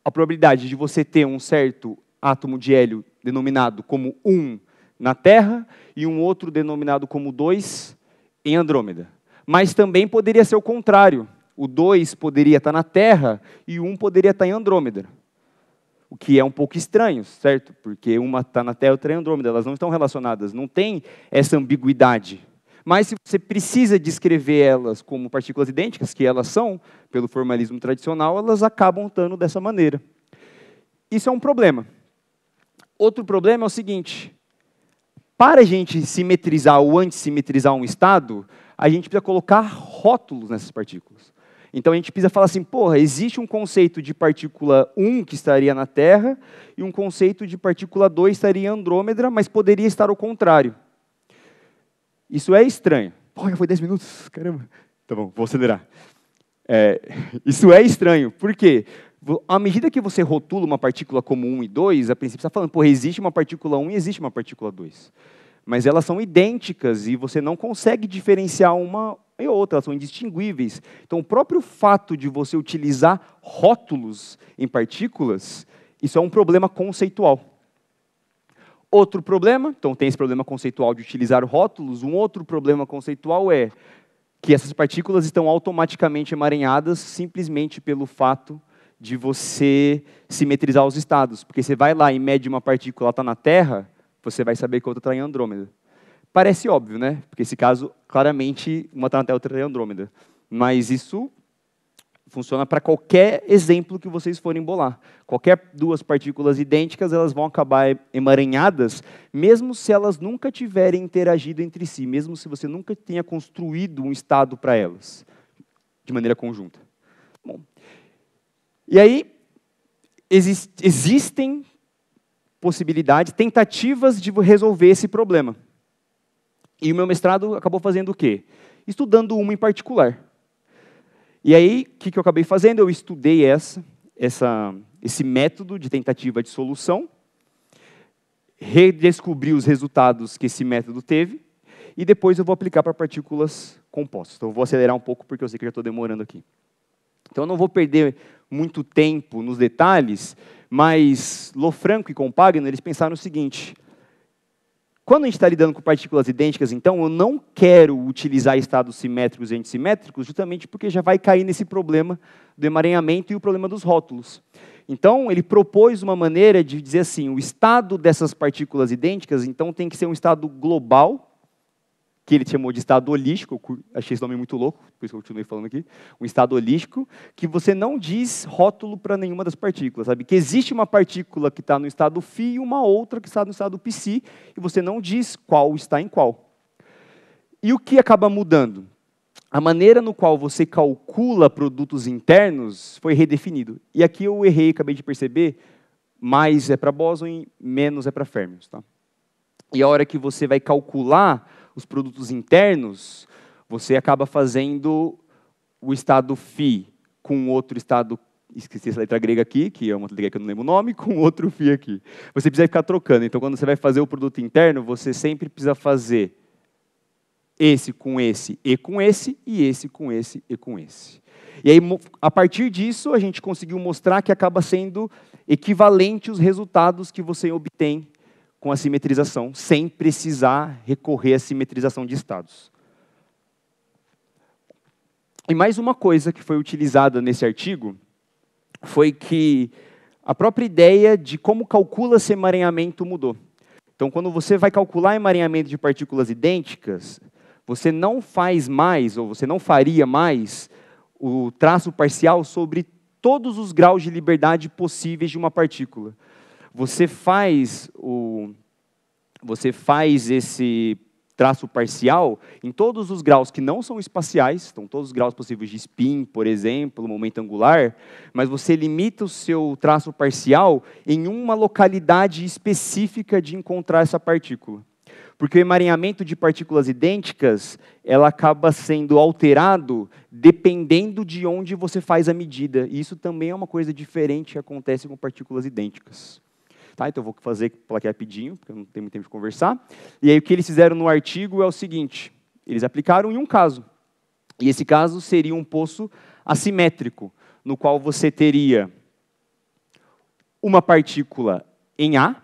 a probabilidade de você ter um certo átomo de hélio denominado como 1 na Terra e um outro denominado como 2 em Andrômeda. Mas também poderia ser o contrário. O 2 poderia estar na Terra e o 1 poderia estar em Andrômeda. O que é um pouco estranho, certo? Porque uma está na Terra e outra em Andrômeda. Elas não estão relacionadas, não tem essa ambiguidade. Mas se você precisa descrever elas como partículas idênticas, que elas são, pelo formalismo tradicional, elas acabam estando dessa maneira. Isso é um problema. Outro problema é o seguinte, para a gente simetrizar ou antissimetrizar um estado, a gente precisa colocar rótulos nessas partículas. Então a gente precisa falar assim, existe um conceito de partícula 1 que estaria na Terra e um conceito de partícula 2 estaria em Andrômeda, mas poderia estar ao contrário. Isso é estranho. Já foi 10 minutos, caramba. Tá bom, vou acelerar. Isso é estranho, por quê? À medida que você rotula uma partícula como 1 e 2, a princípio você está falando, existe uma partícula 1 e existe uma partícula 2. Mas elas são idênticas e você não consegue diferenciar uma e outra, elas são indistinguíveis. Então, o próprio fato de você utilizar rótulos em partículas, isso é um problema conceitual. Outro problema, então tem esse problema conceitual de utilizar rótulos, um outro problema conceitual é que essas partículas estão automaticamente emaranhadas simplesmente pelo fato de você simetrizar os estados. Porque você vai lá e mede uma partícula, ela está na Terra, você vai saber que a outra está em Andrômeda. Parece óbvio, né? Porque esse caso, claramente, uma está na Terra, outra está em Andrômeda. Mas isso funciona para qualquer exemplo que vocês forem bolar. Qualquer duas partículas idênticas, elas vão acabar emaranhadas, mesmo se elas nunca tiverem interagido entre si, mesmo se você nunca tenha construído um estado para elas. de maneira conjunta. Bom, e aí, existem possibilidades, tentativas de resolver esse problema. E o meu mestrado acabou fazendo o quê? Estudando uma em particular. E aí, o que eu acabei fazendo? Eu estudei esse método de tentativa de solução, redescobri os resultados que esse método teve, e depois eu vou aplicar para partículas compostas. Então, eu vou acelerar um pouco, porque eu sei que já estou demorando aqui. Então, eu não vou perder muito tempo nos detalhes, mas Lofranco e Compagno, eles pensaram o seguinte: quando a gente está lidando com partículas idênticas, então, eu não quero utilizar estados simétricos e antissimétricos, justamente porque já vai cair nesse problema do emaranhamento e o problema dos rótulos. Então, ele propôs uma maneira de dizer assim, o estado dessas partículas idênticas, então, tem que ser um estado global, que ele chamou de estado holístico, eu achei esse nome muito louco, por isso que eu continuei falando aqui, um estado holístico, que você não diz rótulo para nenhuma das partículas, sabe? Que existe uma partícula que está no estado φ e uma outra que está no estado π, e você não diz qual está em qual. E o que acaba mudando? A maneira no qual você calcula produtos internos foi redefinido. E aqui eu errei, acabei de perceber, mais é para bóson, menos é para férmions. Tá? E a hora que você vai calcular os produtos internos, você acaba fazendo o estado φ com outro estado, esqueci essa letra grega aqui, que é uma letra que eu não lembro o nome, com outro φ aqui. Você precisa ficar trocando. Então, quando você vai fazer o produto interno, você sempre precisa fazer esse com esse, e com esse, e esse com esse, e com esse. E aí, a partir disso, a gente conseguiu mostrar que acaba sendo equivalente os resultados que você obtém com a simetrização, sem precisar recorrer à simetrização de estados. E mais uma coisa que foi utilizada nesse artigo foi que a própria ideia de como calcula-se emaranhamento mudou. Então, quando você vai calcular emaranhamento de partículas idênticas, você não faz mais, ou você não faria mais, o traço parcial sobre todos os graus de liberdade possíveis de uma partícula. Você faz esse traço parcial em todos os graus que não são espaciais, então todos os graus possíveis de spin, por exemplo, momento angular, mas você limita o seu traço parcial em uma localidade específica de encontrar essa partícula. Porque o emaranhamento de partículas idênticas, ela acaba sendo alterado dependendo de onde você faz a medida. E isso também é uma coisa diferente que acontece com partículas idênticas. Tá, então eu vou fazer aqui rapidinho, porque eu não tenho muito tempo de conversar. E aí o que eles fizeram no artigo é o seguinte, eles aplicaram em um caso. E esse caso seria um poço assimétrico, no qual você teria uma partícula em A,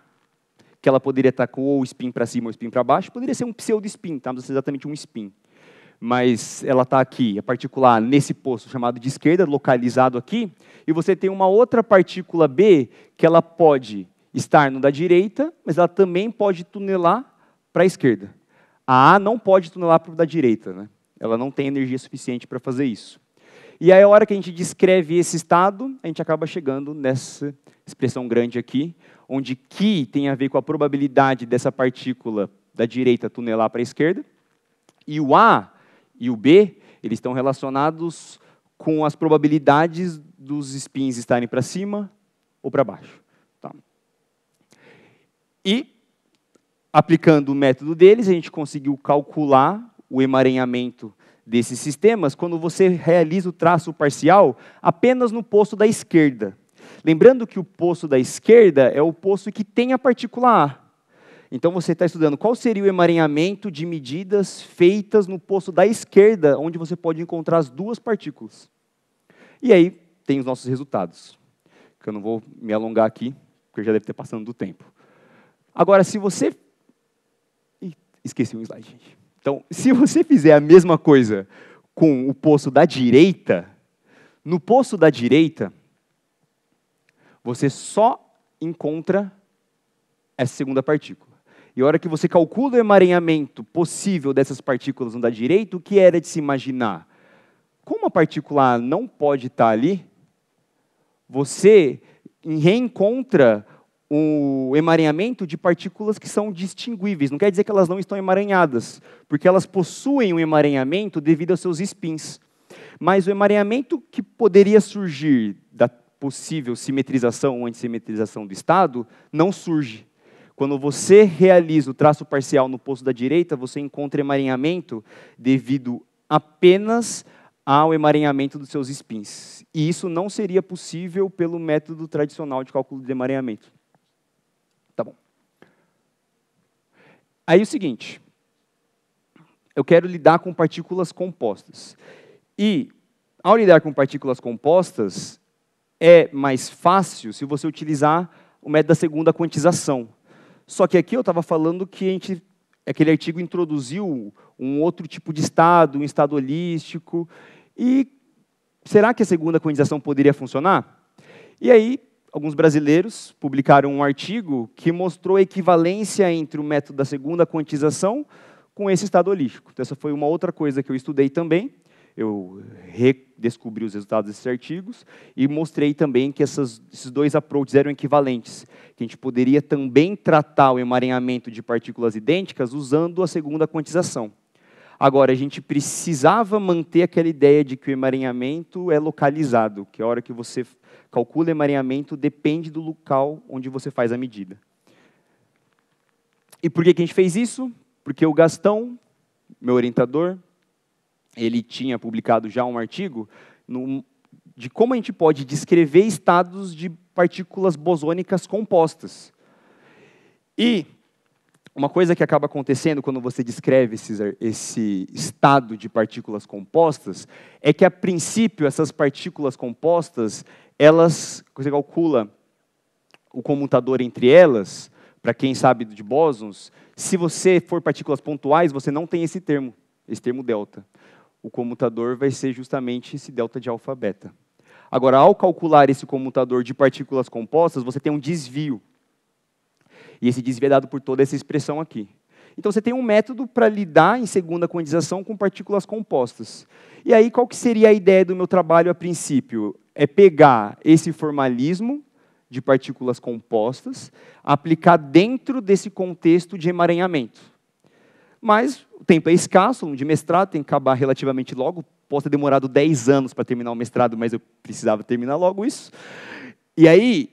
que ela poderia estar com ou spin para cima ou spin para baixo, poderia ser um pseudo-spin, tá? Não precisa ser exatamente um spin. Mas ela está aqui, a partícula A, nesse poço chamado de esquerda, localizado aqui, e você tem uma outra partícula B, que ela pode estar no da direita, mas ela também pode tunelar para a esquerda. A A não pode tunelar para o da direita, né? Ela não tem energia suficiente para fazer isso. E aí, a hora que a gente descreve esse estado, a gente acaba chegando nessa expressão grande aqui, onde Q tem a ver com a probabilidade dessa partícula da direita tunelar para a esquerda, e o A e o B, eles estão relacionados com as probabilidades dos spins estarem para cima ou para baixo. Tá? E, aplicando o método deles, a gente conseguiu calcular o emaranhamento desses sistemas quando você realiza o traço parcial apenas no poço da esquerda. Lembrando que o poço da esquerda é o poço que tem a partícula A. Então, você está estudando qual seria o emaranhamento de medidas feitas no poço da esquerda, onde você pode encontrar as duas partículas. E aí, tem os nossos resultados, que eu não vou me alongar aqui, porque já deve ter passado do tempo. Agora, se você... Esqueci um slide, gente. Então, se você fizer a mesma coisa com o poço da direita, no poço da direita, você só encontra essa segunda partícula. E a hora que você calcula o emaranhamento possível dessas partículas no da direita, o que era de se imaginar? Como a partícula A não pode estar ali, você reencontra o emaranhamento de partículas que são distinguíveis. Não quer dizer que elas não estão emaranhadas, porque elas possuem um emaranhamento devido aos seus spins. Mas o emaranhamento que poderia surgir da possível simetrização ou antissimetrização do estado não surge. Quando você realiza o traço parcial no poço da direita, você encontra emaranhamento devido apenas ao emaranhamento dos seus spins. E isso não seria possível pelo método tradicional de cálculo de emaranhamento. Tá bom. Aí o seguinte, eu quero lidar com partículas compostas. E, ao lidar com partículas compostas, é mais fácil se você utilizar o método da segunda quantização. Só que aqui eu estava falando que aquele artigo introduziu um outro tipo de estado, um estado holístico. E será que a segunda quantização poderia funcionar? E aí, alguns brasileiros publicaram um artigo que mostrou a equivalência entre o método da segunda quantização com esse estado holístico. Então, essa foi uma outra coisa que eu estudei também. Eu redescobri os resultados desses artigos e mostrei também que esses dois approaches eram equivalentes, que a gente poderia também tratar o emaranhamento de partículas idênticas usando a segunda quantização. Agora, a gente precisava manter aquela ideia de que o emaranhamento é localizado, que a hora que você calcula emaranhamento depende do local onde você faz a medida. E por que a gente fez isso? Porque o Gastão, meu orientador, ele tinha publicado já um artigo de como a gente pode descrever estados de partículas bosônicas compostas. E uma coisa que acaba acontecendo quando você descreve esse estado de partículas compostas é que, a princípio, essas partículas compostas, você calcula o comutador entre elas, para quem sabe de bósons, se você for partículas pontuais, você não tem esse termo delta. O comutador vai ser justamente esse delta de alfa-beta. Agora, ao calcular esse comutador de partículas compostas, você tem um desvio. E esse desvio é dado por toda essa expressão aqui. Então, você tem um método para lidar em segunda quantização com partículas compostas. E aí, qual que seria a ideia do meu trabalho a princípio? É pegar esse formalismo de partículas compostas, aplicar dentro desse contexto de emaranhamento. Mas o tempo é escasso, aluno de mestrado tem que acabar relativamente logo. Posso ter demorado 10 anos para terminar o mestrado, mas eu precisava terminar logo isso. E aí,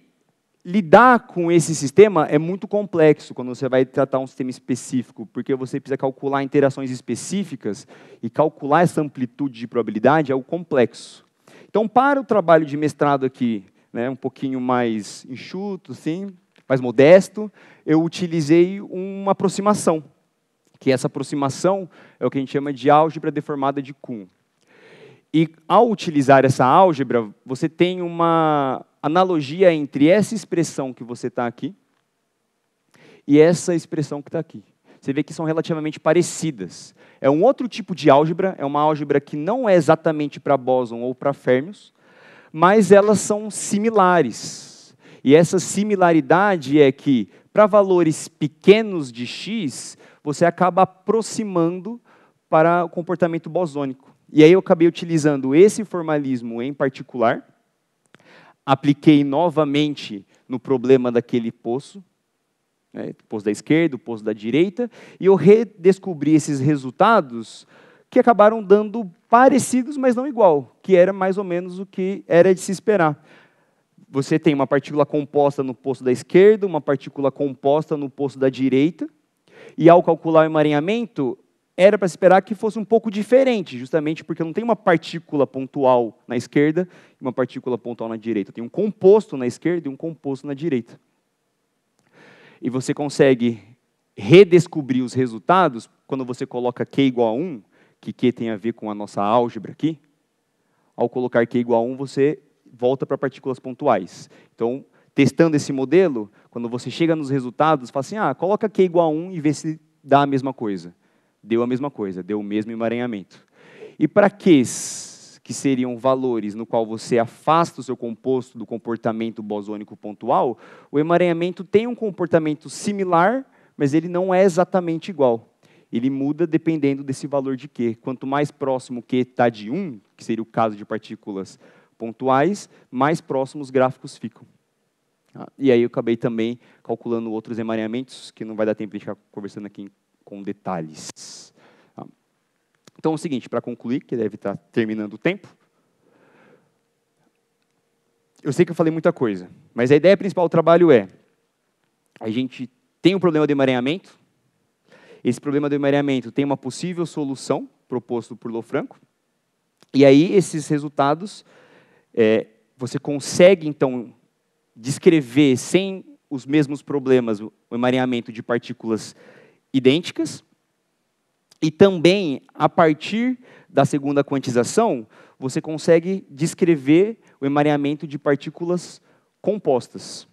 lidar com esse sistema é muito complexo quando você vai tratar um sistema específico, porque você precisa calcular interações específicas e calcular essa amplitude de probabilidade é o complexo. Então, para o trabalho de mestrado aqui, né, um pouquinho mais enxuto, assim, mais modesto, eu utilizei uma aproximação, que essa aproximação é o que a gente chama de álgebra deformada de Kuhn. E, ao utilizar essa álgebra, você tem uma analogia entre essa expressão que você está aqui e essa expressão que está aqui. Você vê que são relativamente parecidas. É um outro tipo de álgebra, é uma álgebra que não é exatamente para bóson ou para férmions, mas elas são similares. E essa similaridade é que, para valores pequenos de x, você acaba aproximando para o comportamento bosônico. E aí eu acabei utilizando esse formalismo em particular, apliquei novamente no problema daquele poço, né, o poço da esquerda, o poço da direita, e eu redescobri esses resultados que acabaram dando parecidos, mas não igual, que era mais ou menos o que era de se esperar. Você tem uma partícula composta no poço da esquerda, uma partícula composta no poço da direita, e ao calcular o emaranhamento, era para esperar que fosse um pouco diferente, justamente porque não tem uma partícula pontual na esquerda e uma partícula pontual na direita. Tem um composto na esquerda e um composto na direita. E você consegue redescobrir os resultados quando você coloca Q igual a 1, que Q tem a ver com a nossa álgebra aqui. Ao colocar Q igual a 1, você volta para partículas pontuais. Então, testando esse modelo, quando você chega nos resultados, fala assim, coloca Q igual a 1 e vê se dá a mesma coisa. Deu a mesma coisa, deu o mesmo emaranhamento. E para Qs, que seriam valores no qual você afasta o seu composto do comportamento bosônico pontual, o emaranhamento tem um comportamento similar, mas ele não é exatamente igual. Ele muda dependendo desse valor de Q. Quanto mais próximo Q está de 1, que seria o caso de partículas pontuais, mais próximos os gráficos ficam. E aí eu acabei também calculando outros emaranhamentos, que não vai dar tempo de ficar conversando aqui com detalhes. Então é o seguinte, para concluir, que deve estar terminando o tempo, eu sei que eu falei muita coisa, mas a ideia principal do trabalho é, a gente tem um problema de emaranhamento, esse problema do emaranhamento tem uma possível solução proposto por Lofranco, e aí esses resultados, você consegue, então, descrever sem os mesmos problemas o emaranhamento de partículas idênticas, e também, a partir da segunda quantização, você consegue descrever o emaranhamento de partículas compostas.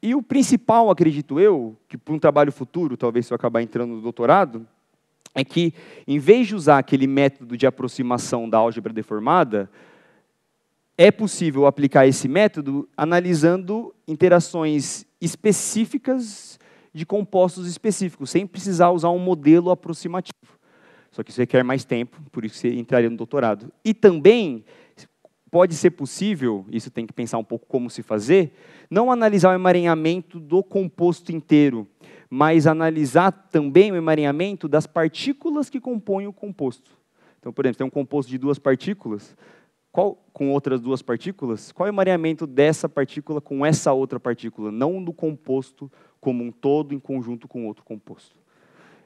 E o principal, acredito eu, que para um trabalho futuro, talvez se eu acabar entrando no doutorado, é que, em vez de usar aquele método de aproximação da álgebra deformada, é possível aplicar esse método analisando interações específicas de compostos específicos, sem precisar usar um modelo aproximativo. Só que isso requer mais tempo, por isso você entraria no doutorado. E também pode ser possível, isso tem que pensar um pouco como se fazer, não analisar o emaranhamento do composto inteiro, mas analisar também o emaranhamento das partículas que compõem o composto. Então, por exemplo, tem um composto de 2 partículas, com outras 2 partículas, qual é o emaranhamento dessa partícula com essa outra partícula, não do composto como um todo em conjunto com outro composto.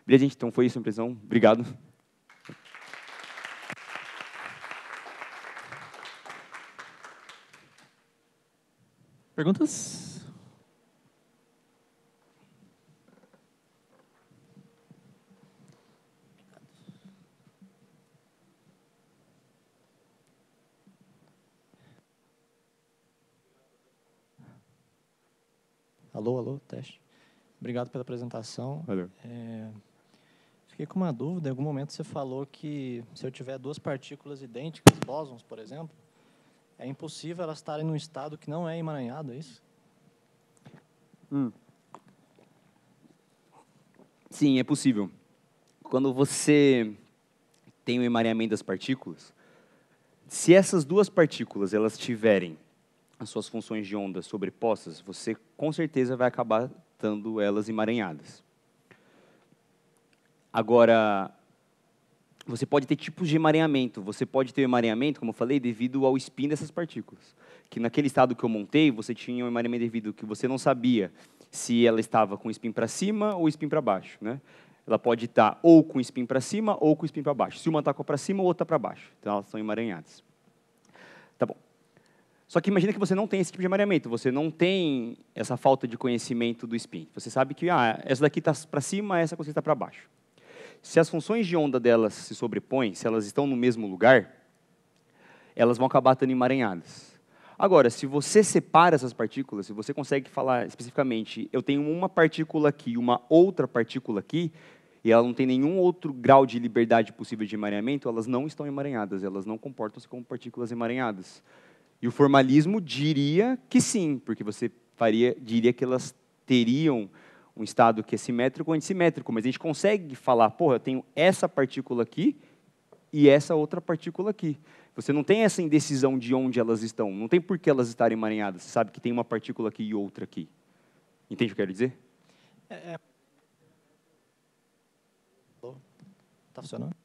Beleza, gente? Então foi isso a impressão. Obrigado. Perguntas? Alô, alô, teste. Obrigado pela apresentação. Valeu. Fiquei com uma dúvida. Em algum momento você falou que se eu tiver 2 partículas idênticas, bósons, por exemplo, é impossível elas estarem num estado que não é emaranhado, é isso? Sim, é possível. Quando você tem o emaranhamento das partículas, se essas 2 partículas elas tiverem as suas funções de onda sobrepostas, você com certeza vai acabar estando elas emaranhadas. Agora, você pode ter tipos de emaranhamento. Você pode ter emaranhamento, como eu falei, devido ao spin dessas partículas. Que naquele estado que eu montei, você tinha um emaranhamento devido que você não sabia se ela estava com spin para cima ou spin para baixo, né? Ela pode estar ou com spin para cima ou com spin para baixo. Se uma está para cima, ou outra para baixo. Então, elas são emaranhadas. Tá bom. Só que imagina que você não tem esse tipo de emaranhamento, você não tem essa falta de conhecimento do spin. Você sabe que essa daqui está para cima, essa está para baixo. Se as funções de onda delas se sobrepõem, se elas estão no mesmo lugar, elas vão acabar estando emaranhadas. Agora, se você separa essas partículas, se você consegue falar especificamente, eu tenho uma partícula aqui, uma outra partícula aqui, e ela não tem nenhum outro grau de liberdade possível de emaranhamento, elas não estão emaranhadas, elas não comportam-se como partículas emaranhadas. E o formalismo diria que sim, porque você diria que elas teriam um estado que é simétrico ou antissimétrico, mas a gente consegue falar, porra, eu tenho essa partícula aqui e essa outra partícula aqui. Você não tem essa indecisão de onde elas estão, não tem por que elas estarem emaranhadas, você sabe que tem uma partícula aqui e outra aqui. Entende o que eu quero dizer? Está funcionando?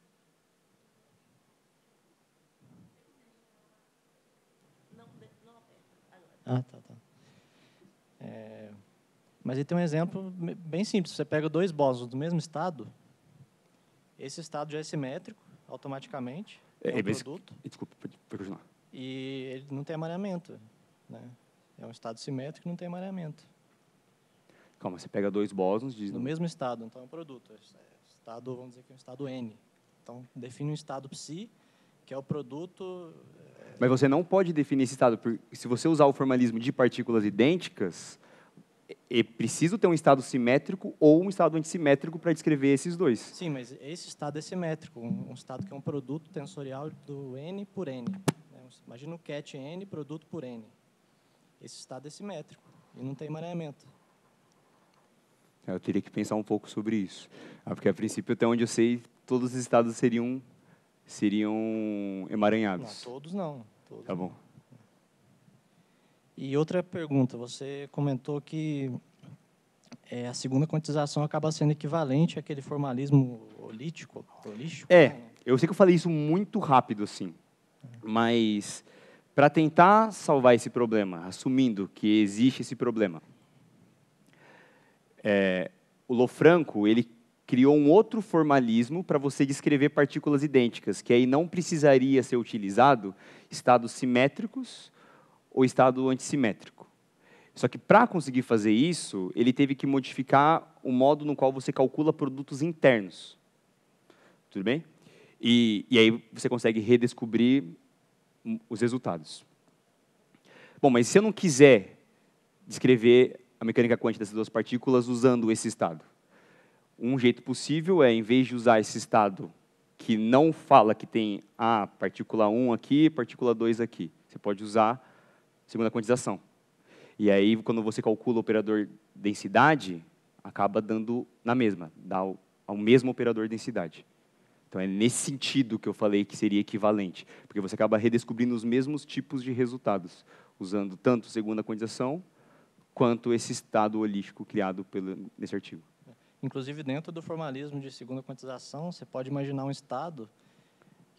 Ah, tá. Mas aí tem um exemplo bem simples. Você pega 2 bósons do mesmo estado, esse estado já é simétrico, automaticamente, é um produto. Desculpa, pode continuar. E ele não tem emaranhamento, né? É um estado simétrico e não tem emaranhamento. Calma, você pega 2 bósons... No mesmo estado, então é um produto. Estado, vamos dizer que é um estado N. Então, define um estado psi, que é o produto... Mas você não pode definir esse estado, porque se você usar o formalismo de partículas idênticas, é preciso ter um estado simétrico ou um estado antissimétrico para descrever esses dois. Sim, mas esse estado é simétrico, um estado que é um produto tensorial do N por N. Imagina um ket N, produto por N. Esse estado é simétrico e não tem emaranhamento. Eu teria que pensar um pouco sobre isso. Porque, a princípio, até onde eu sei, todos os estados seriam emaranhados. Não, todos não. Tá bom. E outra pergunta, você comentou que a segunda quantização acaba sendo equivalente àquele formalismo holístico? Eu sei que eu falei isso muito rápido, assim. Mas, para tentar salvar esse problema, assumindo que existe esse problema, o Lofranco, ele criou um outro formalismo para você descrever partículas idênticas, que aí não precisaria ser utilizado estados simétricos ou estado antissimétrico. Só que, para conseguir fazer isso, ele teve que modificar o modo no qual você calcula produtos internos. Tudo bem? E aí você consegue redescobrir os resultados. Bom, mas se eu não quiser descrever a mecânica quântica dessas duas partículas usando esse estado, um jeito possível é, em vez de usar esse estado que não fala que tem a partícula 1 aqui, partícula 2 aqui, você pode usar a segunda quantização. E aí, quando você calcula o operador densidade, acaba dando na mesma, dá ao mesmo operador densidade. Então, é nesse sentido que eu falei que seria equivalente, porque você acaba redescobrindo os mesmos tipos de resultados, usando tanto segunda quantização, quanto esse estado holístico criado nesse artigo. Inclusive, dentro do formalismo de segunda quantização, você pode imaginar um estado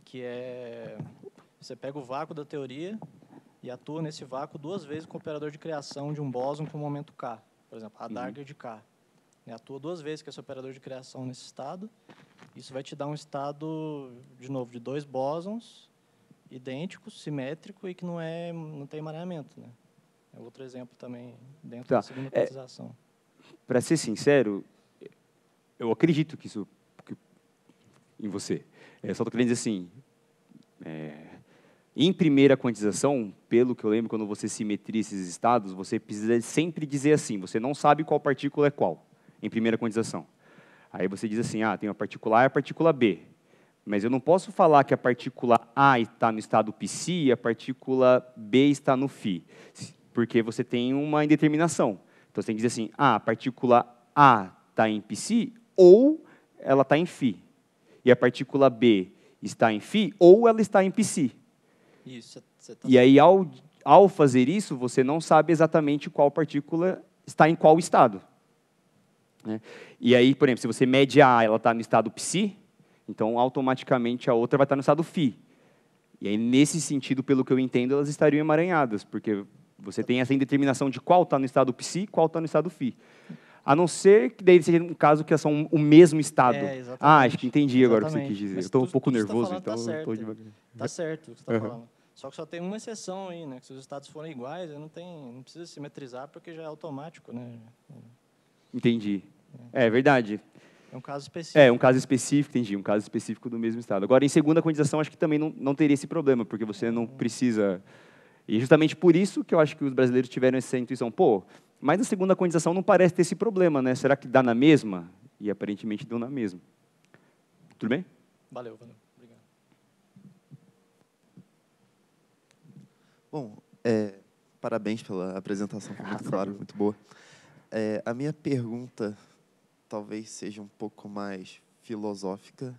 que é... Você pega o vácuo da teoria e atua nesse vácuo duas vezes com o operador de criação de um bóson com o momento K. Por exemplo, a Dagger de K. Atua duas vezes com esse operador de criação nesse estado. Isso vai te dar um estado, de novo, de dois bósons idênticos, simétrico e que não tem emaranhamento, né? É outro exemplo também dentro da segunda quantização. Para ser sincero, eu acredito em você. Só estou querendo dizer assim, em primeira quantização, pelo que eu lembro, quando você simetria esses estados, você precisa sempre dizer assim, você não sabe qual partícula é qual, em primeira quantização. Aí você diz assim, tem a partícula A e a partícula B. Mas eu não posso falar que a partícula A está no estado psi e a partícula B está no φ, porque você tem uma indeterminação. Então, você tem que dizer assim, a partícula A está em psi ou ela está em φ. E a partícula B está em φ ou ela está em psi. Isso, e aí, ao fazer isso, você não sabe exatamente qual partícula está em qual estado. Né? E aí, por exemplo, se você mede a A, ela está no estado psi, então, automaticamente, a outra vai estar no estado φ. E aí, nesse sentido, pelo que eu entendo, elas estariam emaranhadas, porque você tem essa indeterminação de qual está no estado psi e qual está no estado φ. A não ser que daí seja um caso que são o mesmo estado. Acho que entendi agora o que você quis dizer. Eu estou um pouco nervoso, então eu estou devagar. Está certo o que você está falando. Só que só tem uma exceção aí, né? Que se os estados forem iguais, não precisa simetrizar, porque já é automático, né? Entendi. É verdade. É um caso específico. Um caso específico, entendi. Um caso específico do mesmo estado. Agora, em segunda quantização, acho que também não teria esse problema, porque você não precisa... E justamente por isso que eu acho que os brasileiros tiveram essa intuição. Mas na segunda quantização não parece ter esse problema, né? Será que dá na mesma? E aparentemente deu na mesma. Tudo bem? Valeu. Obrigado. Bom, parabéns pela apresentação, foi muito clara, muito boa. A minha pergunta talvez seja um pouco mais filosófica,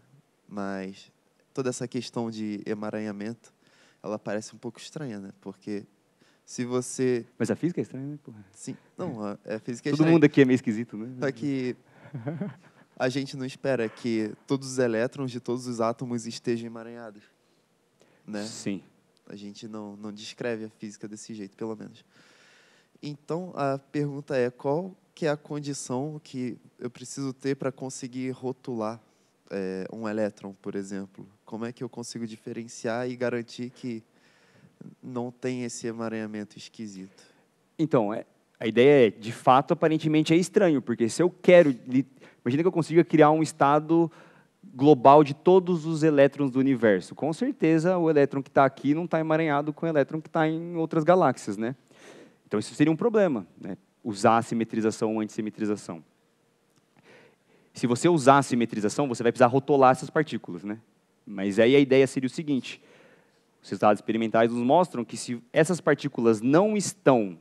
mas toda essa questão de emaranhamento, ela parece um pouco estranha, né? Porque se você... Mas a física é estranha, né? Porra. Sim. Não, a física é Todo estranha. mundo aqui é meio esquisito, né? Só que a gente não espera que todos os elétrons de todos os átomos estejam emaranhados, né? Sim. A gente não descreve a física desse jeito, pelo menos. Então, a pergunta é, qual que é a condição que eu preciso ter para conseguir rotular um elétron, por exemplo? Como é que eu consigo diferenciar e garantir que não tem esse emaranhamento esquisito? Então, a ideia de fato, aparentemente é estranho, porque se eu quero... Imagina que eu consiga criar um estado global de todos os elétrons do universo. Com certeza, o elétron que está aqui não está emaranhado com o elétron que está em outras galáxias, né? Então, isso seria um problema, né? Usar a simetrização ou antissimetrização. Se você usar a simetrização, você vai precisar rotular essas partículas, né? Mas aí a ideia seria o seguinte, os resultados experimentais nos mostram que se essas partículas não estão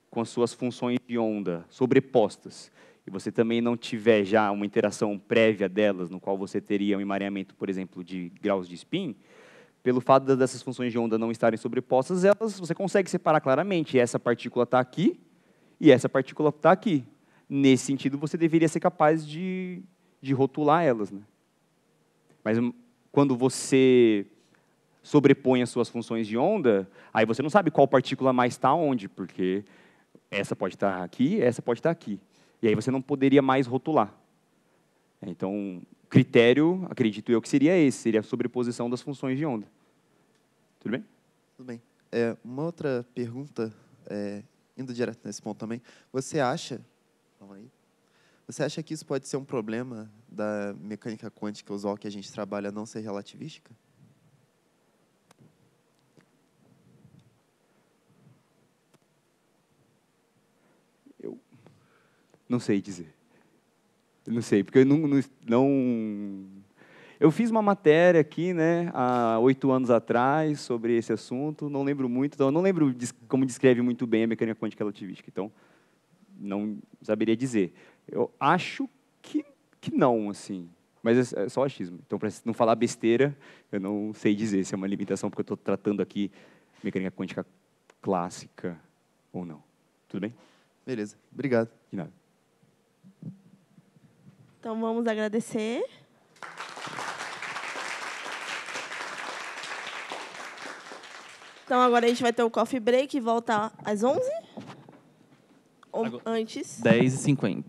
com as suas funções de onda sobrepostas, e você também não tiver já uma interação prévia delas, no qual você teria um emaranhamento, por exemplo, de graus de spin, pelo fato dessas funções de onda não estarem sobrepostas, você consegue separar claramente, essa partícula está aqui e essa partícula está aqui. Nesse sentido, você deveria ser capaz de rotular elas, né? Mas quando você sobrepõe as suas funções de onda, aí você não sabe qual partícula mais está onde, porque essa pode estar aqui, essa pode estar aqui. E aí você não poderia mais rotular. Então, o critério, acredito eu, que seria esse, seria a sobreposição das funções de onda. Tudo bem? Tudo bem. Uma outra pergunta, indo direto nesse ponto também, você acha que isso pode ser um problema da mecânica quântica usual que a gente trabalha não ser relativística? Eu não sei dizer. Eu não sei, porque eu não... Eu fiz uma matéria aqui, né, há 8 anos atrás, sobre esse assunto, não lembro muito, então eu não lembro como descreve muito bem a mecânica quântica relativística, então não saberia dizer. Eu acho que não, assim, mas é só achismo. Então, para não falar besteira, eu não sei dizer se é uma limitação, porque eu estou tratando aqui mecânica quântica clássica ou não. Tudo bem? Beleza, obrigado. De nada. Então, vamos agradecer. Então, agora a gente vai ter o coffee break e volta às 11? Ou antes? 10h50.